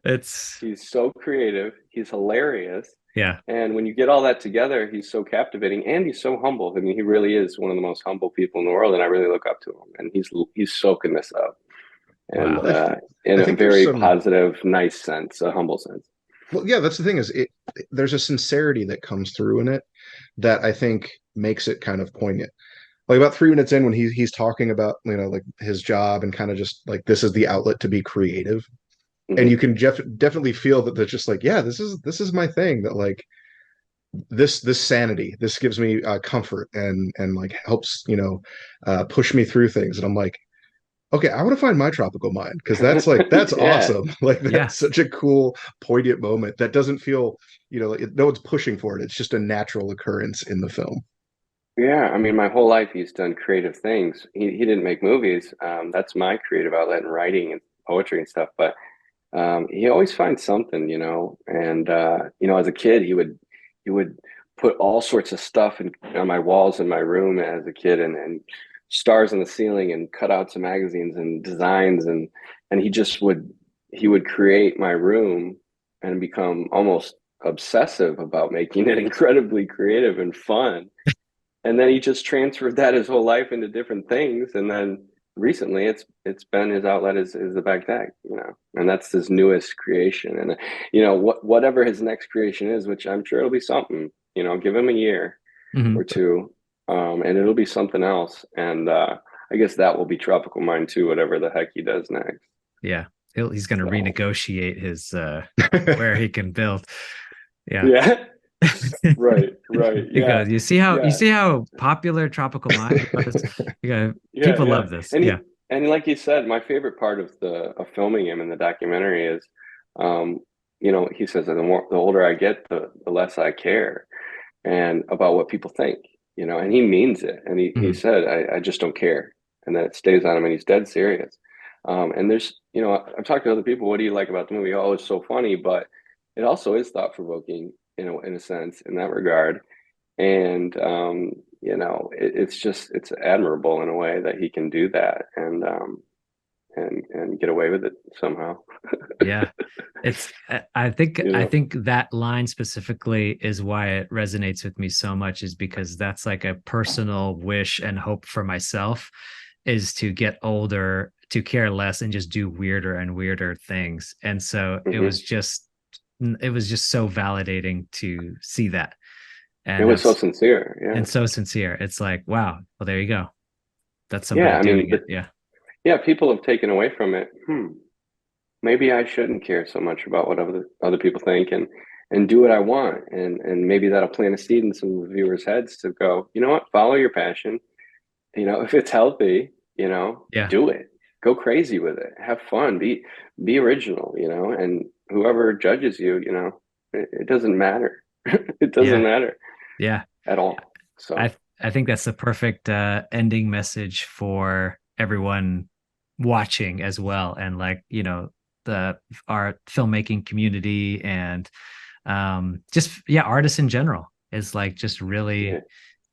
He's so creative. He's hilarious. Yeah. And when you get all that together, he's so captivating, and he's so humble. I mean, he really is one of the most humble people in the world, and I really look up to him. And he's soaking this up, and Wow. in I a think very there's some positive, nice sense, a humble sense. well, yeah, that's the thing is there's a sincerity that comes through in it that I think makes it kind of poignant. Like about 3 minutes in, when he's talking about, you know, like his job and kind of just like this is the outlet to be creative, and Hmm. you can definitely feel that they're just like, yeah, this is my thing, that like this sanity, this gives me comfort and like helps, you know, push me through things, and I'm like, okay, I want to find my tropical mind, because that's like that's Yeah, awesome. Like Yeah. that's such a cool, poignant moment that doesn't feel, you know, like no one's pushing for it. It's just a natural occurrence in the film. yeah. I mean, my whole life he's done creative things. He didn't make movies. That's my creative outlet in writing and poetry and stuff. But he always finds something, you know. And you know, as a kid, he would put all sorts of stuff on my walls in my room as a kid, and stars on the ceiling and cutouts of magazines and designs, and he would create my room and become almost obsessive about making it incredibly creative and fun. And then he just transferred that his whole life into different things, and then recently it's been his outlet is the back deck, you know, and that's his newest creation. And you know, whatever his next creation is, which I'm sure it'll be something, you know, give him a year Mm-hmm. or two, and it'll be something else. And I guess that will be Tropical Mind too, whatever the heck he does next. Yeah. He's going to So renegotiate his where he can build. Yeah. yeah. Right, You go, yeah, you yeah. see how popular Tropical Mind was? You go, Yeah, people yeah. love this. And Yeah. and like you said, my favorite part of filming him in the documentary is, um, you know, he says that the older I get, the less I care and about what people think, you know, and he means it. And he Mhm. said, I just don't care. And then it stays on him, and he's dead serious. And there's, you know, I've talked to other people, what do you like about the movie? Oh, it's so funny, but it also is thought provoking, you know, in a sense, in that regard. And you know, it's admirable in a way that he can do that, and get away with it somehow. Yeah. It's You I know. think that line specifically is why it resonates with me so much, is because that's like a personal wish and hope for myself, is to get older, to care less and just do weirder and weirder things. And so Hmm. it was just so validating to see that. It And was so that's sincere. and Yeah. so sincere. It's like, wow, well, there you go. That's somebody Yeah. I doing mean, it. but Yeah. yeah, people have taken away from it. Maybe I shouldn't care so much about what other people think, and do what I want. And maybe that'll plant a seed in some viewers' heads to go, you know what, follow your passion. You know, if it's healthy, you know, Yeah. do it. Go crazy with it. Have fun. Be original, you know, and whoever judges you, you know, it doesn't matter. It doesn't Yeah. matter Yeah. at all. So, I think that's the perfect ending message for everyone watching as well, and like, you know, the our filmmaking community and just, yeah, artists in general, is like, just yeah. really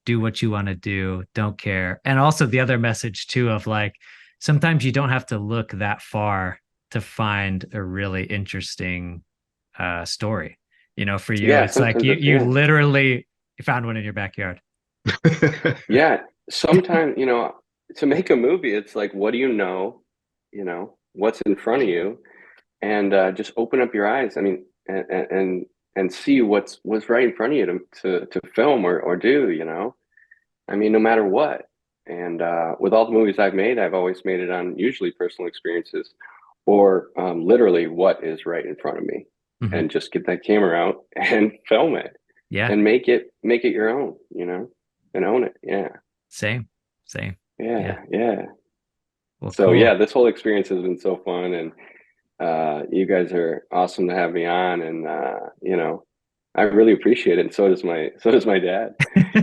do what you want to do, don't care. And also the other message too of like, sometimes you don't have to look that far to find a really interesting story. You know, for you, Yeah, it's like sometimes you literally found one in your backyard. yeah. Sometimes, to make a movie, it's like, what do what's in front of you, and just open up your eyes. I mean, and see what's right in front of you to film or do. I mean, no matter what. And with all the movies I've made, I've always made it on usually personal experiences, or literally what is right in front of me, Mhm. and just get that camera out and film it, Yeah, and make it your own, and own it. Yeah, same. Yeah. yeah. Well, So cool. yeah, this whole experience has been so fun, and you guys are awesome to have me on, and I really appreciate it. And so does my dad.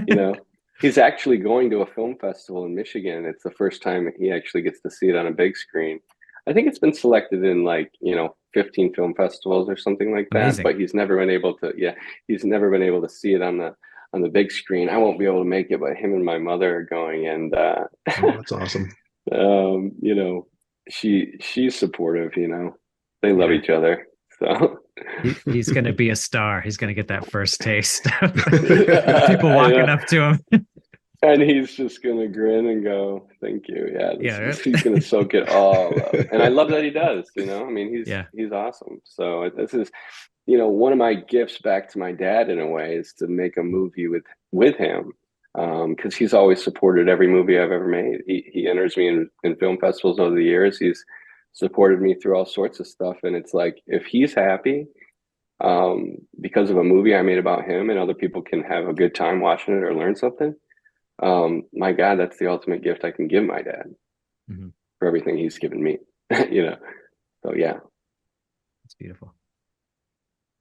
You know, he's actually going to a film festival in Michigan. It's the first time he actually gets to see it on a big screen. I think it's been selected in 15 film festivals or something like that, Amazing. but he's never been able to see it on the big screen. I won't be able to make it, but him and my mother are going, and Oh, that's awesome. um, you know, she's supportive, they love Yeah. each other. So He's going to be a star. He's going to get that first taste of people I walking know. up to him. And he's just gonna grin and go, "Thank you." Yeah, Yeah. he's gonna soak it all up, and I love that he does. I mean, Yeah. he's awesome. So this is, one of my gifts back to my dad in a way is to make a movie with him, because he's always supported every movie I've ever made. He enters me in film festivals over the years. He's supported me through all sorts of stuff, and it's like if he's happy, because of a movie I made about him, and other people can have a good time watching it or learn something. My God, that's the ultimate gift I can give my dad Mhm. for everything he's given me. So yeah. It's beautiful.